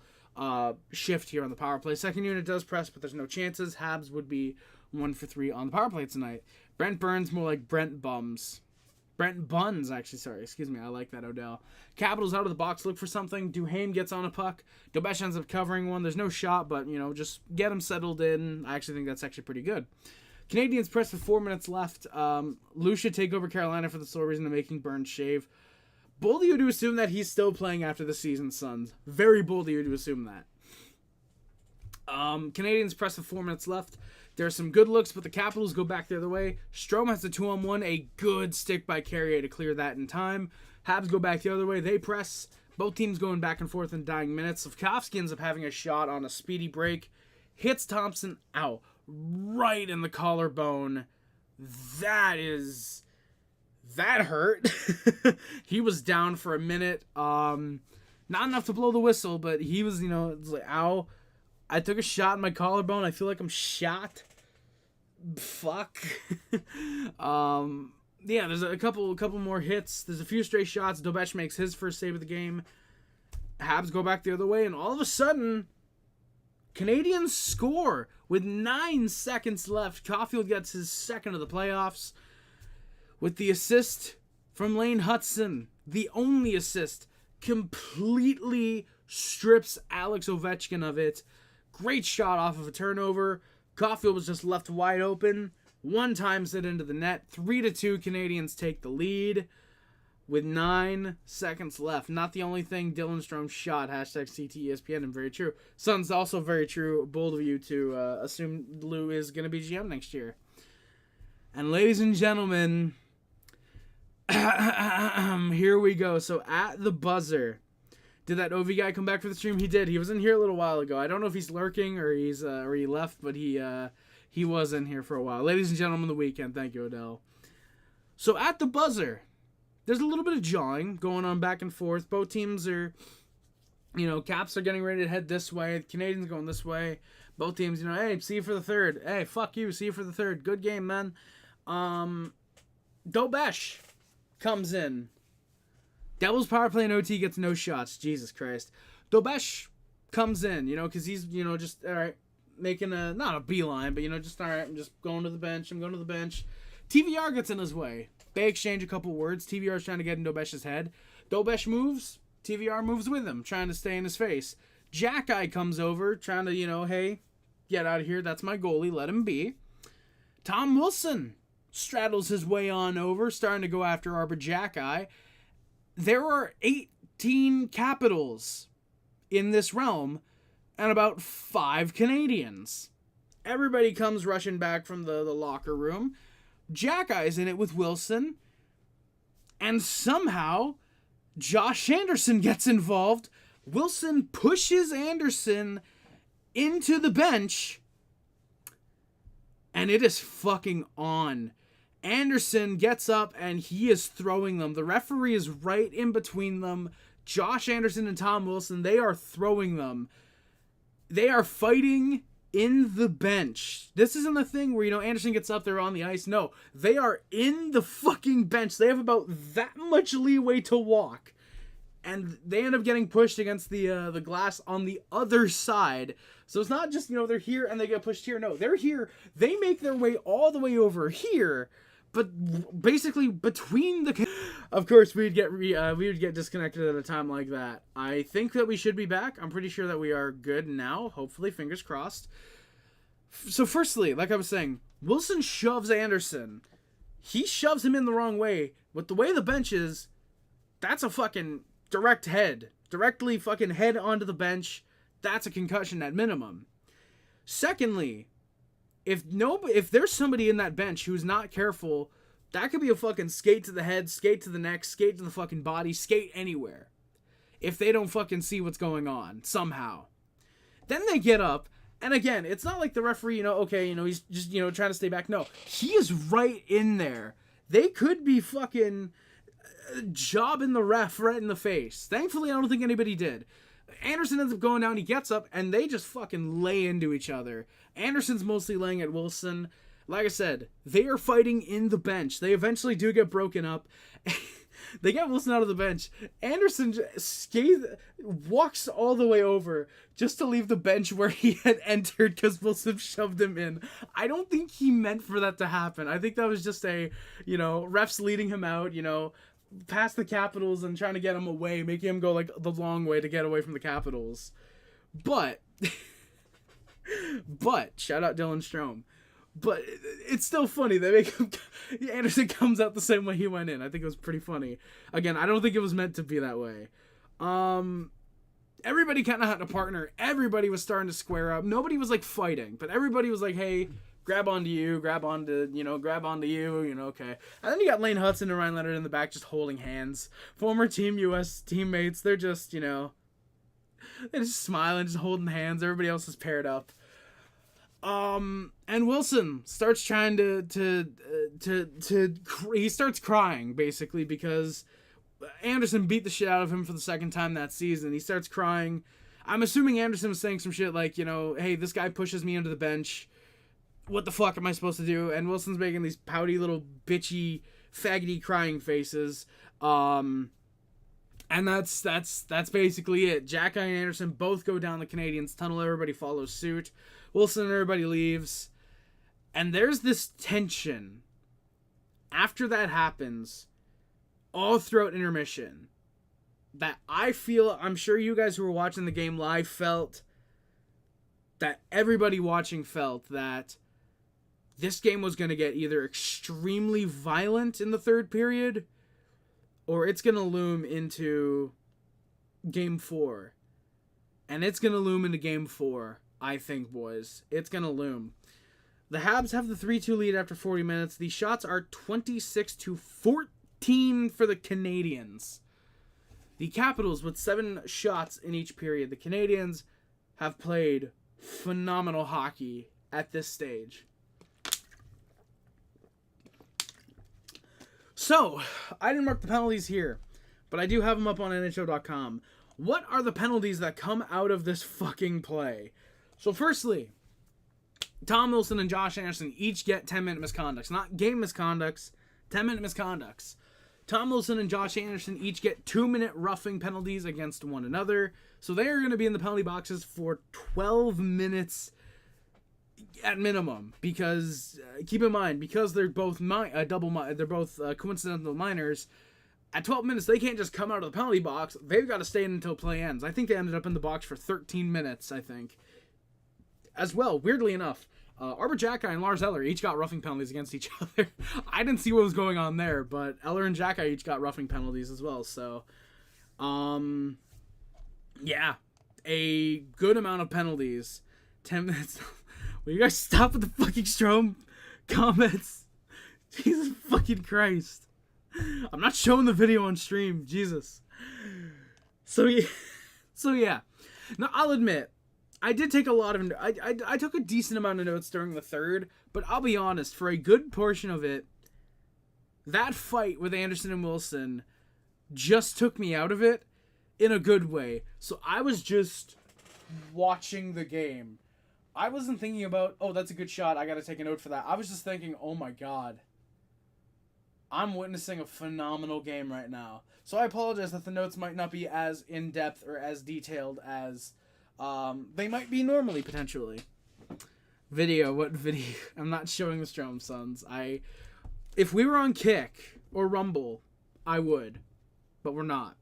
shift here on the power play. Second unit does press, but there's no chances. Habs would be 1 for 3 on the power play tonight. Brent Burns, more like Brent Bums. Brent Buns, actually, sorry. Excuse me. I like that, Odell. Capitals out of the box, look for something. Duhaime gets on a puck. Dobesh ends up covering one. There's no shot, but, just get him settled in. I actually think that's actually pretty good. Canadiens press with 4 minutes left. Lucia take over Carolina for the sole reason of making Burns shave. Bold of you to assume that he's still playing after the season, Suns. Very bold of you to assume that. Canadiens press with 4 minutes left. There are some good looks, but the Capitals go back the other way. Strome has a 2-on-1, a good stick by Carrier to clear that in time. Habs go back the other way. They press. Both teams going back and forth in dying minutes. Slafkovsky ends up having a shot on a speedy break. Hits Thompson out right in the collarbone. That hurt. He was down for a minute. Not enough to blow the whistle, but he was, it's like, ow. I took a shot in my collarbone. I feel like I'm shot. Fuck. Yeah, there's a couple more hits. There's a few stray shots. Dobesh makes his first save of the game. Habs go back the other way, and all of a sudden, Canadiens score with 9 seconds left. Caufield gets his second of the playoffs with the assist from Lane Hutson. The only assist. Completely strips Alex Ovechkin of it. Great shot off of a turnover. Caufield was just left wide open. One times it into the net. 3-2, Canadiens take the lead with 9 seconds left. Not the only thing Dylan Strome shot. Hashtag CTESPN, and very true. Suns also very true. Bold of you to assume Lou is going to be GM next year. And ladies and gentlemen, here we go. So at the buzzer, did that OV guy come back for the stream? He did. He was in here a little while ago. I don't know if he's lurking or or he left, but he was in here for a while. Ladies and gentlemen, the weekend. Thank you, Odell. So at the buzzer, there's a little bit of jawing going on back and forth. Both teams are, Caps are getting ready to head this way. The Canadiens going this way. Both teams, hey, see you for the third. Hey, fuck you. See you for the third. Good game, man. Dobesh comes in. Devils power play and OT gets no shots. Jesus Christ. Dobesh comes in, because he's, just, all right, making not a beeline, but, just, all right, I'm just going to the bench. I'm going to the bench. TVR gets in his way. They exchange a couple words. TVR is trying to get in Dobesh's head. Dobesh moves. TVR moves with him, trying to stay in his face. Jack-Eye comes over, trying to, hey, get out of here. That's my goalie. Let him be. Tom Wilson straddles his way on over, starting to go after Arbor Jack-Eye. There are 18 Capitals in this realm and about 5 Canadiens. Everybody comes rushing back from the locker room. Jack-Eye's in it with Wilson. And somehow, Josh Anderson gets involved. Wilson pushes Anderson into the bench. And it is fucking on. Anderson gets up and he is throwing them. The referee is right in between them. Josh Anderson and Tom Wilson, they are throwing them. They are fighting in the bench. This isn't the thing where, Anderson gets up there on the ice. No, they are in the fucking bench. They have about that much leeway to walk. And they end up getting pushed against the glass on the other side. So it's not just, they're here and they get pushed here. No, they're here. They make their way all the way over here. But basically, between the... Of course, we would get disconnected at a time like that. I think that we should be back. I'm pretty sure that we are good now. Hopefully, fingers crossed. So firstly, like I was saying, Wilson shoves Anderson. He shoves him in the wrong way. With the way the bench is, that's a fucking direct head. Directly fucking head onto the bench. That's a concussion at minimum. Secondly... If there's somebody in that bench who's not careful, that could be a fucking skate to the head, skate to the neck, skate to the fucking body, skate anywhere. If they don't fucking see what's going on, somehow. Then they get up, and again, it's not like the referee, he's just, trying to stay back. No, he is right in there. They could be fucking jobbing the ref right in the face. Thankfully, I don't think anybody did. Anderson ends up going down, he gets up, and they just fucking lay into each other. Anderson's mostly laying at Wilson. Like I said, they are fighting in the bench. They eventually do get broken up. They get Wilson out of the bench. Anderson walks all the way over just to leave the bench where he had entered because Wilson shoved him in. I don't think he meant for that to happen. I think that was just refs leading him out, past the Capitals and trying to get him away, making him go like the long way to get away from the Capitals. But shout out Dylan Strome. But it's still funny. They make him, Anderson comes out the same way he went in. I think it was pretty funny. Again, I don't think it was meant to be that way. Everybody kind of had a partner. Everybody was starting to square up. Nobody was like fighting, but everybody was like, "Hey, grab onto you, okay." And then you got Lane Hudson and Ryan Leonard in the back just holding hands. Former Team US teammates. They're just, they're just smiling, just holding hands. Everybody else is paired up. And Wilson starts trying he starts crying basically because Anderson beat the shit out of him for the second time that season. He starts crying. I'm assuming Anderson was saying some shit like, "Hey, this guy pushes me under the bench. What the fuck am I supposed to do?" And Wilson's making these pouty little bitchy, faggoty crying faces. And that's basically it. Jack and Anderson both go down the Canadiens' tunnel. Everybody follows suit. Wilson and everybody leaves. And there's this tension after that happens all throughout intermission that I'm sure you guys who were watching the game live felt, that everybody watching felt, that this game was going to get either extremely violent in the third period or it's going to loom into Game 4. And it's going to loom into Game 4, I think, boys. It's going to loom. The Habs have the 3-2 lead after 40 minutes. The shots are 26-14 for the Canadiens. The Capitals with 7 shots in each period. The Canadiens have played phenomenal hockey at this stage. So, I didn't mark the penalties here, but I do have them up on NHL.com. What are the penalties that come out of this fucking play? So, firstly, Tom Wilson and Josh Anderson each get 10-minute misconducts. Not game misconducts, 10-minute misconducts. Tom Wilson and Josh Anderson each get 2-minute roughing penalties against one another. So they are going to be in the penalty boxes for 12 minutes at minimum. Because, keep in mind, because they're both coincidental minors, at 12 minutes they can't just come out of the penalty box. They've got to stay in until play ends. I think they ended up in the box for 13 minutes, I think. As well, weirdly enough, Arbor Jacki and Lars Eller each got roughing penalties against each other. I didn't see what was going on there, but Eller and Jacki each got roughing penalties as well. So, yeah, a good amount of penalties. 10 minutes. Will you guys stop with the fucking Strome comments? Jesus fucking Christ. I'm not showing the video on stream. Jesus. So yeah. Now, I'll admit, I did take a lot of... I took a decent amount of notes during the third, but I'll be honest, for a good portion of it, that fight with Anderson and Wilson just took me out of it in a good way. So I was just watching the game. I wasn't thinking about, oh, that's a good shot, I gotta take a note for that. I was just thinking, oh my god, I'm witnessing a phenomenal game right now. So I apologize that the notes might not be as in-depth or as detailed as they might be normally, potentially. What video? I'm not showing the Strome Sons. If we were on Kick or Rumble, I would. But we're not.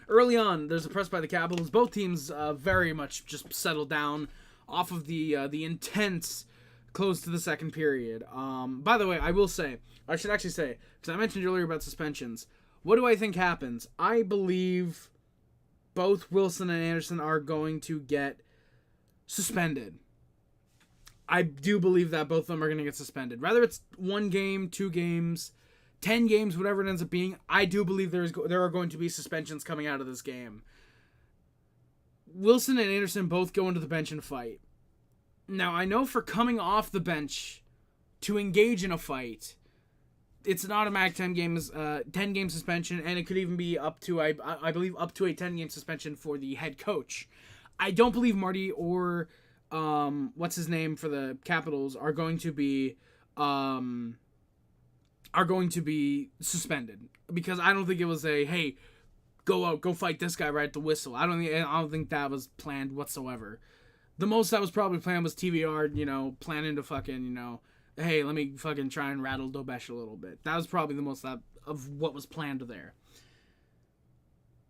Early on, there's a press by the Capitals. Both teams very much just settled down off of the intense close to the second period. By the way, I should actually say, because I mentioned earlier about suspensions, what do I think happens? I believe both Wilson and Anderson are going to get suspended. I do believe that both of them are going to get suspended. Whether it's 1 game, 2 games, 10 games, whatever it ends up being, I do believe there are going to be suspensions coming out of this game. Wilson and Anderson both go into the bench and fight. Now, I know for coming off the bench to engage in a fight, it's an automatic 10 game suspension, and it could even be up to I believe up to a 10-game suspension for the head coach. I don't believe Marty or what's his name for the Capitals are going to be suspended, because I don't think it was a, hey, go out, go fight this guy right at the whistle. I don't think that was planned whatsoever. The most that was probably planned was TVR, planning to fucking, hey, let me fucking try and rattle Dobesh a little bit. That was probably the most of what was planned there.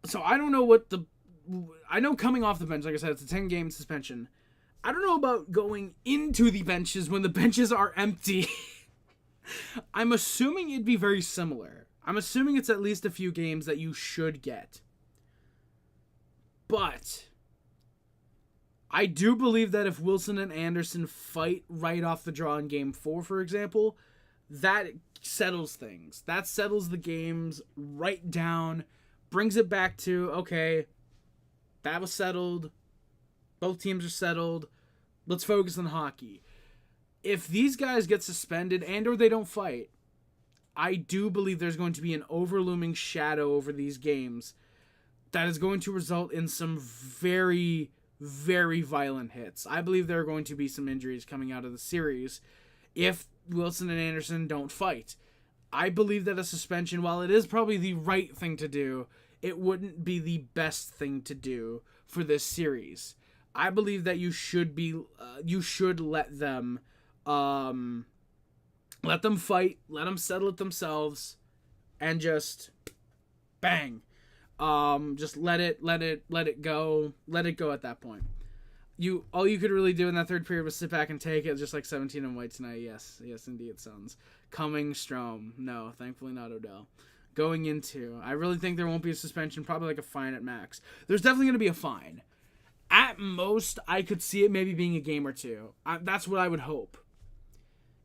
So I don't know I know coming off the bench, like I said, it's a 10-game suspension. I don't know about going into the benches when the benches are empty. I'm assuming it'd be very similar. I'm assuming it's at least a few games that you should get. But I do believe that if Wilson and Anderson fight right off the draw in Game 4, for example, that settles things. That settles the games right down, brings it back to, okay, that was settled. Both teams are settled. Let's focus on hockey. If these guys get suspended and or they don't fight, I do believe there's going to be an overlooming shadow over these games that is going to result in some very, very violent hits. I believe there are going to be some injuries coming out of the series if Wilson and Anderson don't fight. I believe that a suspension, while it is probably the right thing to do, it wouldn't be the best thing to do for this series. I believe that you should let them fight, let them settle it themselves, and just bang. Just let it go at that point. All you could really do in that third period was sit back and take it, just like 17 and white tonight. Yes, indeed, Suns. Coming Strome. No, thankfully not Odell. Going into, I really think there won't be a suspension, probably like a fine at max. There's definitely going to be a fine. At most, I could see it maybe being a game or two. That's what I would hope.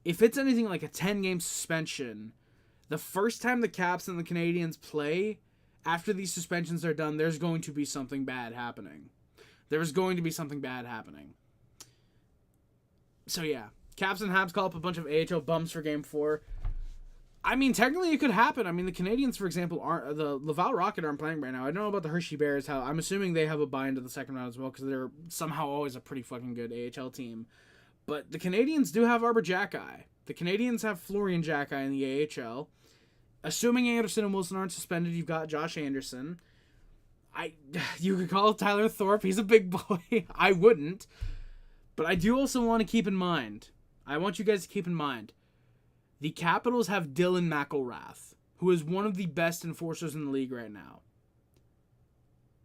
If it's anything like a 10-game suspension, the first time the Caps and the Canadiens play, after these suspensions are done, there's going to be something bad happening. So yeah, Caps and Habs call up a bunch of AHL bums for Game 4. I mean, technically it could happen. I mean, the Canadiens, for example, the Laval Rocket aren't playing right now. I don't know about the Hershey Bears. I'm assuming they have a bye into the second round as well, because they're somehow always a pretty fucking good AHL team. But the Canadiens do have Arbor Jacki. The Canadiens have Florian Jacki in the AHL. Assuming Anderson and Wilson aren't suspended, you've got Josh Anderson. You could call Tyler Thorpe. He's a big boy. I wouldn't. But I do also want to keep in mind, I want you guys to keep in mind, the Capitals have Dylan McIlrath, who is one of the best enforcers in the league right now.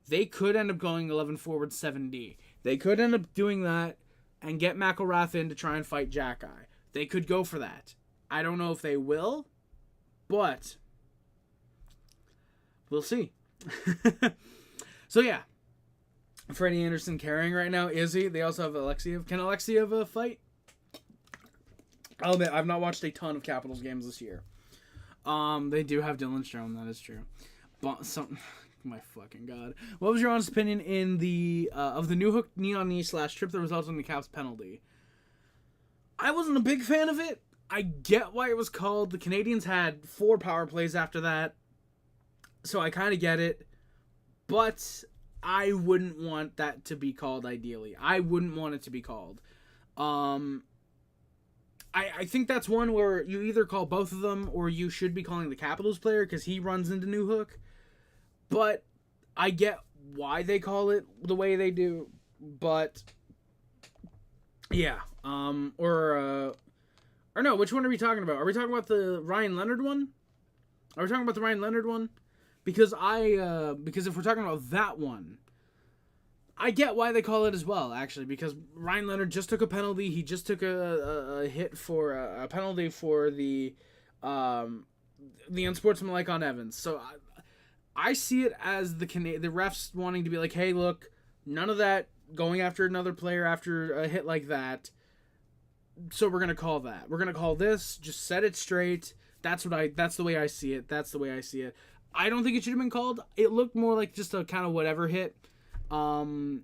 They could end up going 11 forward 7D. They could end up doing that and get McIlrath in to try and fight Jacki. They could go for that. I don't know if they will, but we'll see. So yeah, Freddie Anderson carrying right now. Izzy. They also have Alexiev. Can Alexiev fight? I'll admit, I've not watched a ton of Capitals games this year. They do have Dylan Strome, that is true. But my fucking god. What was your honest opinion in the of the new hook knee on knee / trip that resulted in the Caps penalty? I wasn't a big fan of it. I get why it was called. The Canadiens had 4 power plays after that, so I kind of get it. But I wouldn't want that to be called ideally. I wouldn't want it to be called. I think that's one where you either call both of them or you should be calling the Capitals player because he runs into New Hook. But I get why they call it the way they do. But yeah. Or no, which one are we talking about? Are we talking about the Ryan Leonard one? Because if we're talking about that one, I get why they call it as well, actually, because Ryan Leonard just took a penalty. He just took a hit for a penalty for the unsportsmanlike on Evans. So I see it as the refs wanting to be like, hey, look, none of that going after another player after a hit like that. So we're gonna call that. We're gonna call this. Just set it straight. That's the way I see it. I don't think it should have been called. It looked more like just a kind of whatever hit. For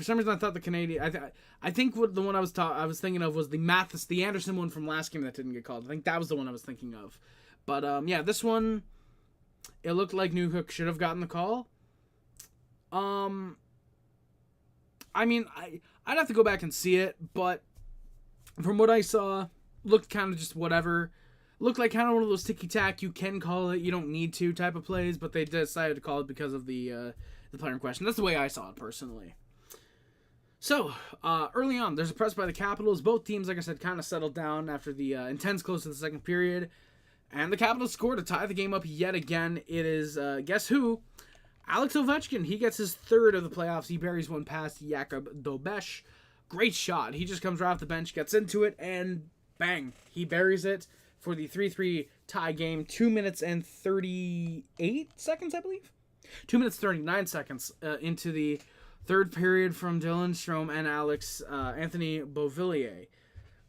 some reason I thought the Canadian. I think what the one I was thinking of was the Anderson one from last game that didn't get called. I think that was the one I was thinking of. But yeah, this one, it looked like Newhook should have gotten the call. I mean, I'd have to go back and see it, but from what I saw, looked kind of just whatever. Looked like kind of one of those ticky-tack, you can call it, you don't need to type of plays, but they decided to call it because of the player in question. That's the way I saw it, personally. So, early on, there's a press by the Capitals. Both teams, like I said, kind of settled down after the intense close to the second period. And the Capitals scored to tie the game up yet again. It is, guess who? Alex Ovechkin. He gets his third of the playoffs. He buries one past Jakub Dobeš. Great shot. He just comes right off the bench, gets into it, and bang. He buries it for the 3-3 tie game. 2 minutes and 38 seconds, I believe? 2 minutes 39 seconds into the third period from Dylan Strome and Anthony Beauvillier.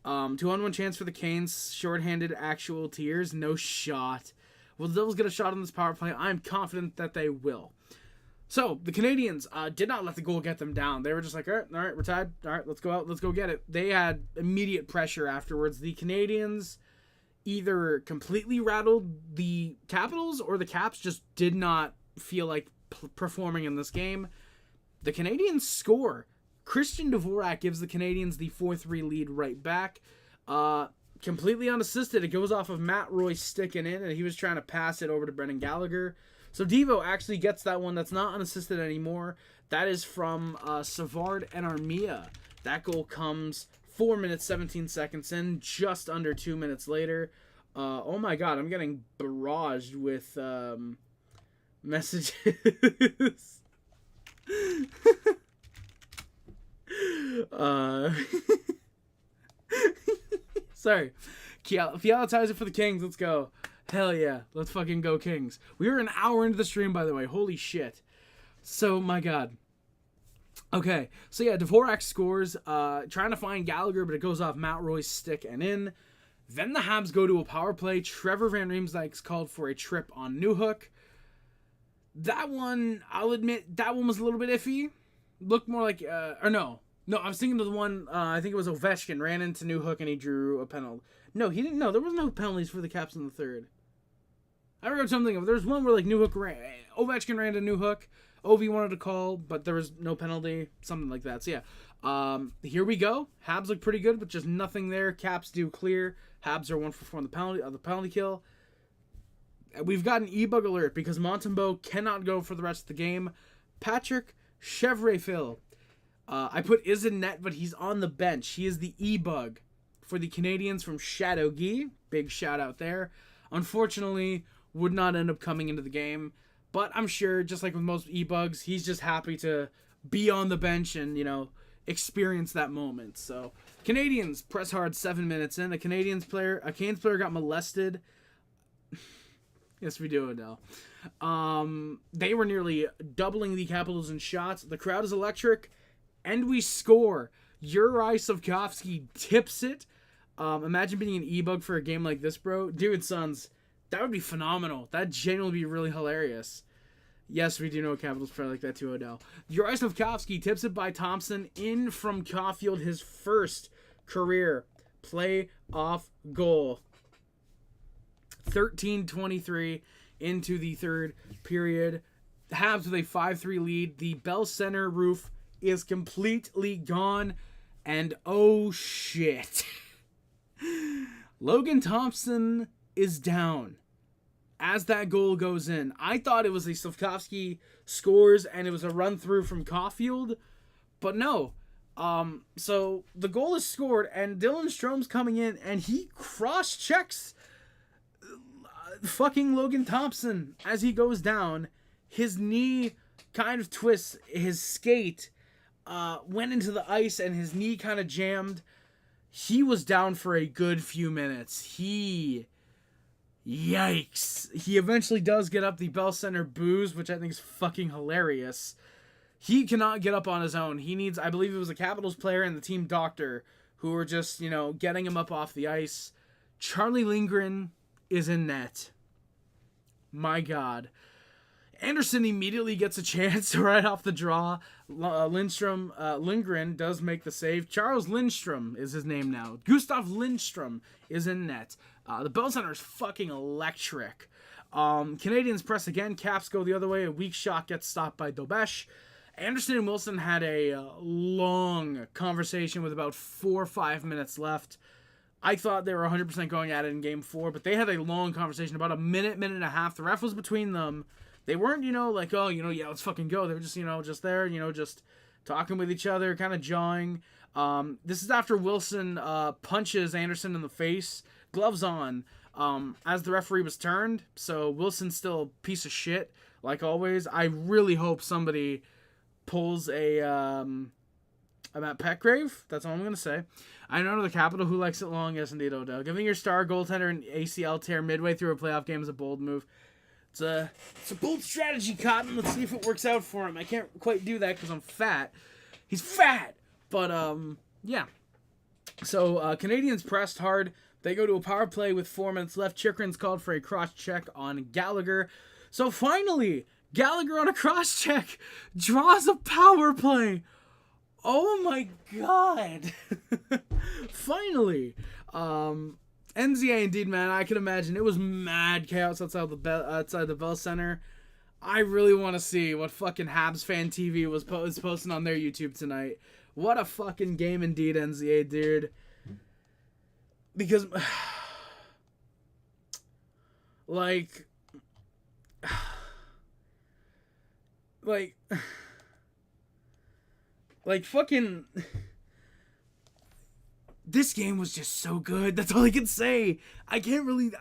2-on-1 chance for the Canes. Shorthanded actual tears. No shot. Will the Devils get a shot on this power play? I'm confident that they will. So, the Canadiens did not let the goal get them down. They were just like, all right, we're tied. All right, let's go out. Let's go get it. They had immediate pressure afterwards. The Canadiens either completely rattled the Capitals or the Caps just did not feel like performing in this game. The Canadiens score. Christian Dvorak gives the Canadiens the 4-3 lead right back. Completely unassisted. It goes off of Matt Roy sticking in, and he was trying to pass it over to Brendan Gallagher. So Devo actually gets that one. That's not unassisted anymore. That is from Savard and Armia. That goal comes 4 minutes, 17 seconds in, just under 2 minutes later. Oh my god, I'm getting barraged with messages. Sorry. Fiala ties it for the Kings. Let's go. Hell yeah. Let's fucking go Kings. We were an hour into the stream, by the way. Holy shit. So, my god. Okay. So, yeah, Dvorak scores. Trying to find Gallagher, but it goes off Matt Roy's stick and in. Then the Habs go to a power play. Trevor Van Riemsdyk's called for a trip on Newhook. That one, I'll admit, that one was a little bit iffy. Looked more like, No, I was thinking of the one, I think it was Ovechkin, ran into Newhook and he drew a penalty. No, he didn't. No, there was no penalties for the Caps in the third. I remember something of, there was one where like Ovechkin ran to Newhook. Ovi wanted to call, but there was no penalty, something like that. So yeah, here we go. Habs look pretty good, but just nothing there. Caps do clear. Habs are 1-for-4 on the penalty kill. We've got an e-bug alert because Montembeault cannot go for the rest of the game. Patrick Chevrefill. I put is in net, but he's on the bench. He is the e-bug for the Canadiens from Châteauguay. Big shout out there. Unfortunately, would not end up coming into the game. But I'm sure, just like with most e-bugs, he's just happy to be on the bench and, experience that moment. So, Canadiens press hard 7 minutes in. A Canes player got molested. Yes, we do, Adele. They were nearly doubling the Capitals in shots. The crowd is electric. And we score. Juraj Slafkovsky tips it. Imagine being an e-bug for a game like this, bro. Dude, sons, that would be phenomenal. That'd genuinely be really hilarious. Yes, we do know a Capitals player like that too, Odell. Juraj Slafkovsky tips it by Thompson in from Caufield, his first career playoff goal. 13:23 into the third period. The Habs with a 5-3 lead. The Bell Center roof is completely gone. And oh shit. Logan Thompson is down as that goal goes in. I thought it was a Slafkovsky scores and it was a run through from Caufield, but no. So the goal is scored and Dylan Strome's coming in and he cross checks fucking Logan Thompson as he goes down. His knee kind of twists, his skate went into the ice and his knee kind of jammed. He was down for a good few minutes. Yikes. He eventually does get up. The Bell Center boos, which I think is fucking hilarious. He cannot get up on his own. He needs, I believe it was a Capitals player and the team doctor who were just, getting him up off the ice. Charlie Lindgren is in net. My God. Anderson immediately gets a chance right off the draw. Lindgren does make the save. Charles Lindstrom is his name now. Gustav Lindstrom is in net. The Bell Center is fucking electric. Canadians press again. Caps go the other way. A weak shot gets stopped by Dobesh. Anderson and Wilson had a long conversation with about 4 or 5 minutes left. I thought they were 100% going at it in Game 4, but they had a long conversation, about a minute and a half. The ref was between them. They weren't, like, oh, yeah, let's fucking go. They were just, just there, just talking with each other, kind of jawing. This is after Wilson punches Anderson in the face, gloves on, as the referee was turned. So Wilson's still a piece of shit, like always. I really hope somebody pulls a Matt Petgrave. That's all I'm going to say. I know the Capital who likes it long. Yes, indeed, Odell. Giving your star goaltender an ACL tear midway through a playoff game is a bold move. It's a bold strategy, Cotton. Let's see if it works out for him. I can't quite do that because I'm fat. He's fat! But, yeah. So, Canadians pressed hard. They go to a power play with 4 minutes left. Chychrun's called for a cross-check on Gallagher. So, finally, Gallagher on a cross-check draws a power play. Oh, my God. Finally. NZA, indeed, man. I can imagine. It was mad chaos outside the Bell Center. I really want to see what fucking Habs Fan TV was posting on their YouTube tonight. What a fucking game indeed, NZA, dude. Because, like fucking, this game was just so good. That's all I can say. I can't really,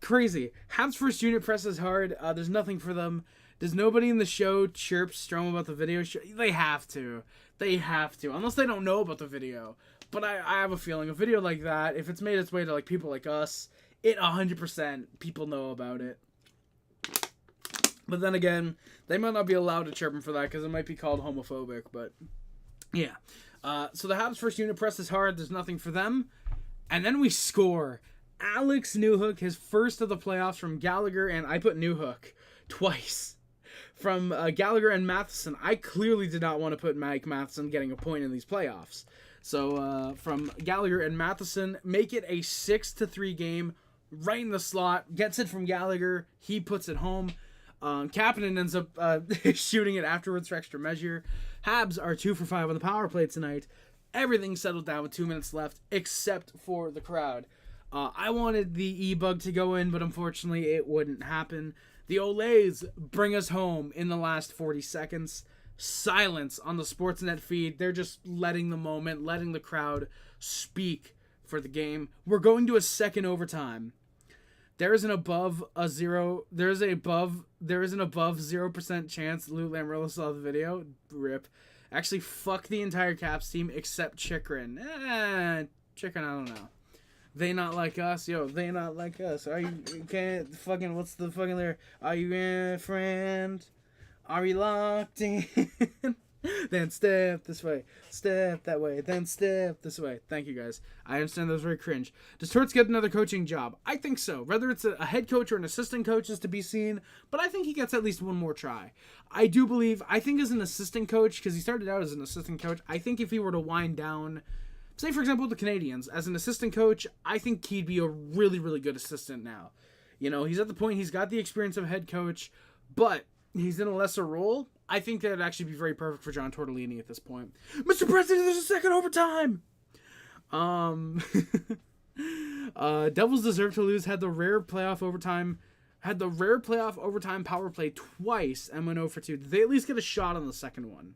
crazy. Habs first unit presses hard. There's nothing for them. Does nobody in the show chirp Strome about the video show? They have to. Unless they don't know about the video. But I have a feeling a video like that, if it's made its way to people like us, it 100% people know about it. But then again, they might not be allowed to chirp him for that because it might be called homophobic. But yeah. So the Habs first unit presses hard. There's nothing for them. And then we score. Alex Newhook, his first of the playoffs from Gallagher, and I put Newhook twice. From Gallagher and Matheson. I clearly did not want to put Mike Matheson getting a point in these playoffs. So from Gallagher and Matheson, make it a 6-3 game, right in the slot, gets it from Gallagher, he puts it home. Kapanen ends up shooting it afterwards for extra measure. Habs are 2 for 5 on the power play tonight. Everything settled down with 2 minutes left, except for the crowd. I wanted the E-Bug to go in, but unfortunately it wouldn't happen. The Olays bring us home in the last 40 seconds. Silence on the Sportsnet feed. They're just letting the moment, letting the crowd speak for the game. We're going to a second overtime. There is an above 0% chance Lou Lamoriello saw the video. Rip. Actually, fuck the entire Caps team except Chychrun. Chychrun, I don't know. They not like us? Yo, they not like us. Are you can't fucking, what's the fucking lyric? Are you in, friend? Are we locked in? Then step this way, step that way, then step this way. Thank you, guys. I understand that was very cringe. Does Torts get another coaching job? I think so. Whether it's a head coach or an assistant coach is to be seen, but I think he gets at least one more try. I think as an assistant coach, because he started out as an assistant coach, I think if he were to wind down, say, for example, the Canadiens, as an assistant coach, I think he'd be a really, really good assistant now. He's at the point, he's got the experience of a head coach, but he's in a lesser role. I think that would actually be very perfect for John Tortellini at this point. Mr. President, there's a second overtime! Devils deserve to lose, had the rare playoff overtime power play twice and went 0 for 2. Did they at least get a shot on the second one?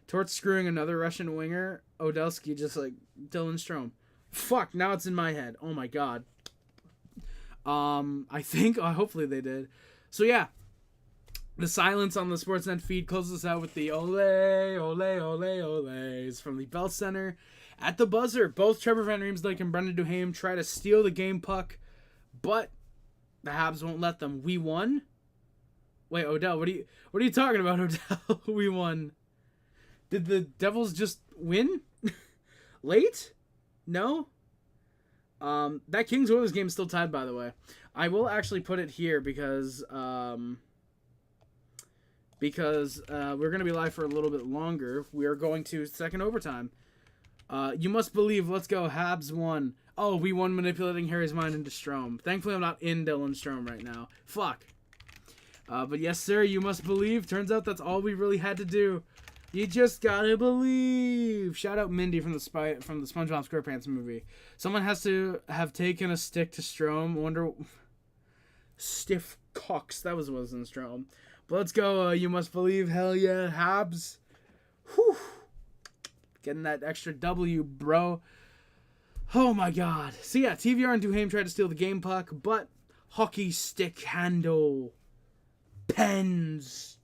Torts screwing another Russian winger. Odelski just like Dylan Strome. Fuck, now it's in my head. Oh my god. Hopefully they did. So yeah. The silence on the Sportsnet feed closes us out with the ole, ole, ole, oles from the Bell Center. At the buzzer, both Trevor Van Riemsdyk and Brendan Duhaime try to steal the game puck, but the Habs won't let them. We won? Wait, Odell, what are you talking about, Odell? We won. Did the Devils just win? Late? No? That Kings Oilers game is still tied, by the way. I will actually put it here because we're going to be live for a little bit longer. We are going to second overtime. You must believe. Let's go. Habs won. Oh, we won manipulating Harry's mind into Strome. Thankfully, I'm not in Dylan Strome right now. Fuck. But yes, sir, you must believe. Turns out that's all we really had to do. You just gotta believe. Shout out Mindy from the SpongeBob SquarePants movie. Someone has to have taken a stick to Strome. Wonder... Stiff cocks. That was in Strome. But let's go. You must believe. Hell yeah. Habs. Whew. Getting that extra W, bro. Oh my god. So yeah, TVR and Duhaime tried to steal the game puck, but hockey stick handle. Pens.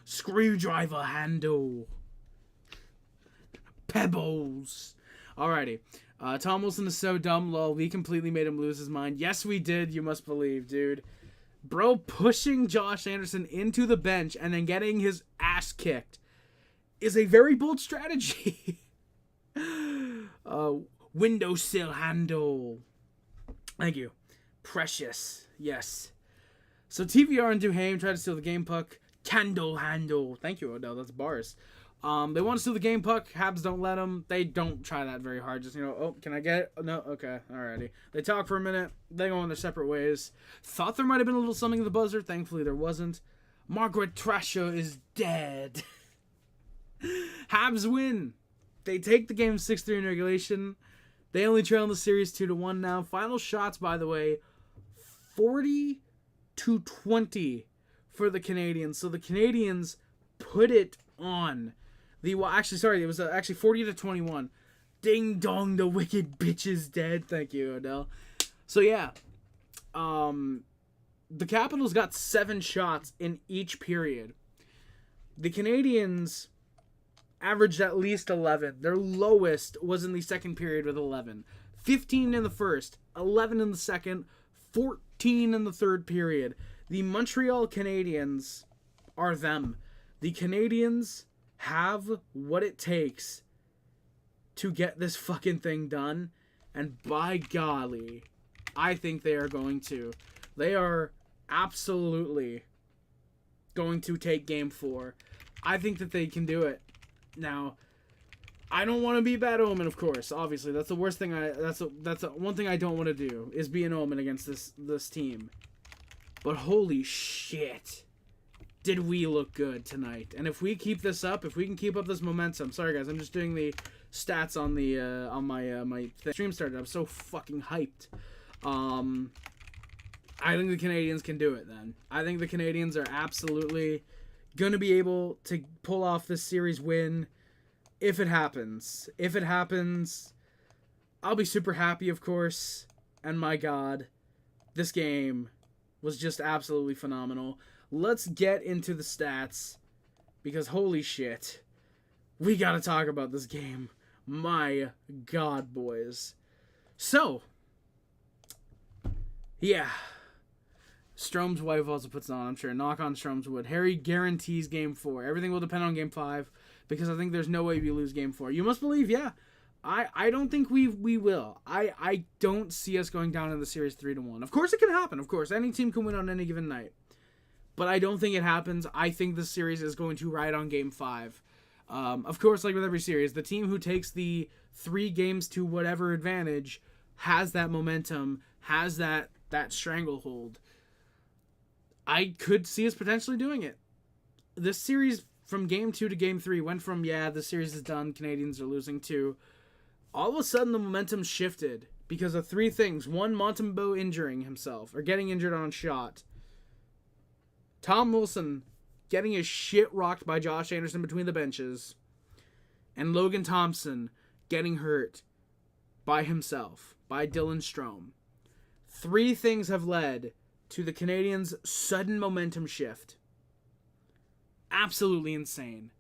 Screwdriver handle. Pebbles. Alrighty. Tom Wilson is so dumb, lol. We completely made him lose his mind. Yes, we did, you must believe, dude. Bro pushing Josh Anderson into the bench and then getting his ass kicked is a very bold strategy. Windowsill handle. Thank you. Precious. Yes. So TVR and Duhaime try to steal the game puck. Candle handle. Thank you, Odell. That's bars. They want to steal the game puck. Habs don't let them. They don't try that very hard. Just, oh, can I get it? No? Okay. Alrighty. They talk for a minute. They go on their separate ways. Thought there might have been a little something in the buzzer. Thankfully, there wasn't. Margaret Thrasher is dead. Habs win. They take the game 6-3 in regulation. They only trail in the series 2-1 now. Final shots, by the way, 40-20 for the Canadiens. So the Canadiens put it on. It was actually 40-21. Ding dong, the wicked bitch is dead. Thank you, Odell. So yeah, the Capitals got 7 shots in each period. The Canadiens averaged at least 11. Their lowest was in the second period with 11. 15 in the first, 11 in the second, 14 in the third period. The Montreal Canadiens are them. The Canadiens have what it takes to get this fucking thing done. And by golly, I think they are going to. They are absolutely going to take game 4. I think that they can do it. Now, I don't want to be bad omen, of course. Obviously, that's the worst thing. That's one thing I don't want to do is be an omen against this team. But holy shit, did we look good tonight? And if we keep this up, if we can keep up this momentum, sorry guys, I'm just doing the stats on the on my stream started. I'm so fucking hyped. I think the Canadiens can do it. Then I think the Canadiens are absolutely gonna be able to pull off this series win if it happens. If it happens, I'll be super happy, of course. And my god, this game was just absolutely phenomenal. Let's get into the stats, because holy shit, we gotta talk about this game. My god, boys. So, yeah. Strome's wife also puts it on, I'm sure. Knock on Strome's wood. Harry guarantees game 4. Everything will depend on game 5, because I think there's no way we lose game 4. You must believe, yeah. I don't think we will. I don't see us going down in the series 3-1. Of course it can happen. Of course, any team can win on any given night. But I don't think it happens. I think this series is going to ride on game 5. Of course, like with every series, the team who takes the 3 games to whatever advantage has that momentum, has that stranglehold. I could see us potentially doing it. This series from game 2 to game 3 went from, yeah, the series is done, Canadiens are losing, to all of a sudden the momentum shifted because of 3 things. 1, Montembeault injuring himself, or getting injured on a shot. Tom Wilson getting his shit rocked by Josh Anderson between the benches. And Logan Thompson getting hurt by himself, by Dylan Strome. 3 things have led to the Canadiens' sudden momentum shift. Absolutely insane.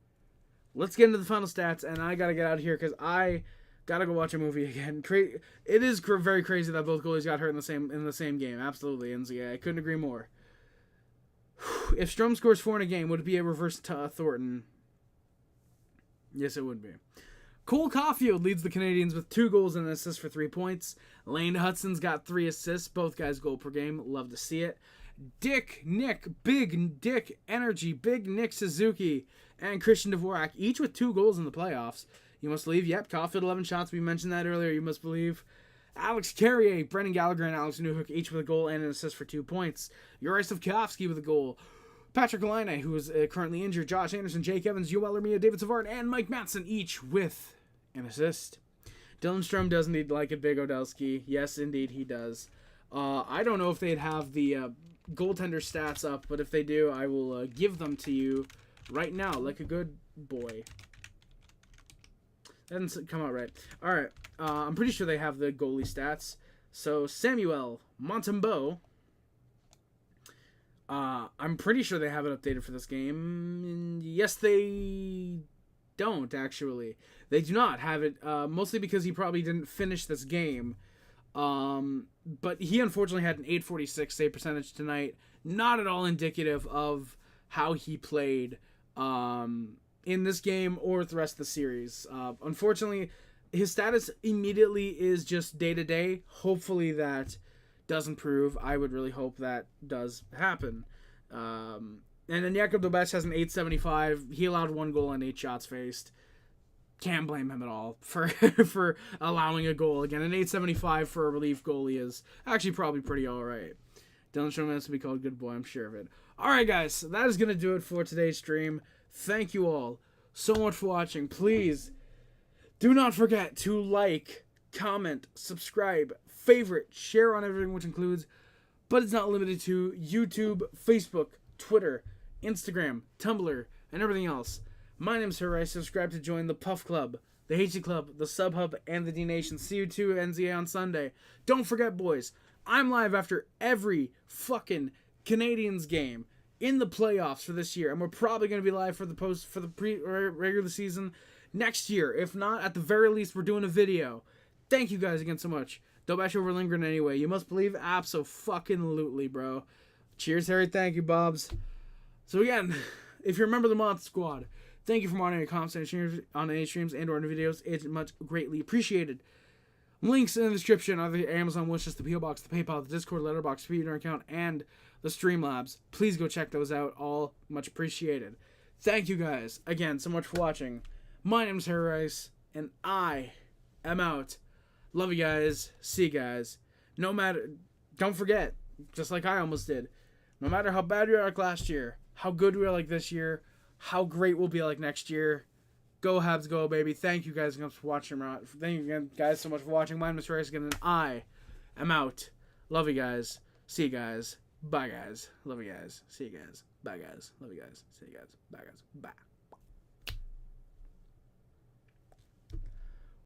Let's get into the final stats, and I gotta get out of here because I gotta go watch a movie again. It is very crazy that both goalies got hurt in the same game. Absolutely, NZA. I couldn't agree more. If Strome scores 4 in a game, would it be a reverse Thornton? Yes, it would be. Cole Caufield leads the Canadiens with 2 goals and an assist for 3 points. Lane Hudson's got 3 assists, both guys goal per game. Love to see it. Big Dick Energy, Big Nick Suzuki, and Christian Dvorak, each with 2 goals in the playoffs. You must believe. Yep, Caufield 11 shots. We mentioned that earlier. You must believe. Alex Carrier, Brendan Gallagher, and Alex Newhook, each with a goal and an assist for 2 points. Juraj Slafkovsky with a goal. Patrick Laine, who is currently injured. Josh Anderson, Jake Evans, Yoel Armia, David Savard, and Mike Matson, each with an assist. Dylan Strome does indeed like it, Big Odelski. Yes, indeed, he does. I don't know if they'd have the goaltender stats up, but if they do, I will give them to you right now, like a good boy. That didn't come out right. All right, I'm pretty sure they have the goalie stats. So Samuel Montembeault, I'm pretty sure they have it updated for this game. Yes, they don't, actually. They do not have it, mostly because he probably didn't finish this game. But he unfortunately had an .846 save percentage tonight. Not at all indicative of how he played in this game or the rest of the series. Unfortunately, his status immediately is just day-to-day. Hopefully that does improve. I would really hope that does happen. And then Jakub Dobeš has an .875. He allowed 1 goal and 8 shots faced. Can't blame him at all for for allowing a goal. Again, an .875 for a relief goalie is actually probably pretty alright. Dylan Strome has to be called good boy, I'm sure of it. Alright guys, so that is going to do it for today's stream. Thank you all so much for watching. Please do not forget to like, comment, subscribe, favorite, share on everything, which includes, but it's not limited to, YouTube, Facebook, Twitter, Instagram, Tumblr, and everything else. My name's Juraj. Subscribe to join the Puff Club, the HC Club, the Sub Hub, and the D Nation. See you too, NZA on Sunday. Don't forget, boys, I'm live after every fucking Canadiens game in the playoffs for this year, and we're probably going to be live for the regular season next year. If not, at the very least, we're doing a video. Thank you guys again so much. Dobeš over Lindgren anyway. You must believe abso-fucking-lutely, bro. Cheers, Harry. Thank you, Bobs. So again, if you remember the Month Squad, thank you for monitoring your comments on any streams and or in videos. It's much greatly appreciated. Links in the description of the Amazon wishlist, the PO Box, the PayPal, the Discord, Letterboxd, Twitter account, and the Streamlabs. Please go check those out. All much appreciated. Thank you guys again so much for watching. My name's Juraj, and I am out. Love you guys. See you guys. Don't forget, just like I almost did, no matter how bad we are like last year, how good we are like this year, how great we'll be like next year, go Habs, go baby. Thank you guys again for watching. Thank you again, guys, so much for watching. My name is Juraj again, and I am out. Love you guys. See you guys. Bye, guys. Love you guys. See you guys. Bye, guys. Love you guys. See you guys. Bye, guys. Bye.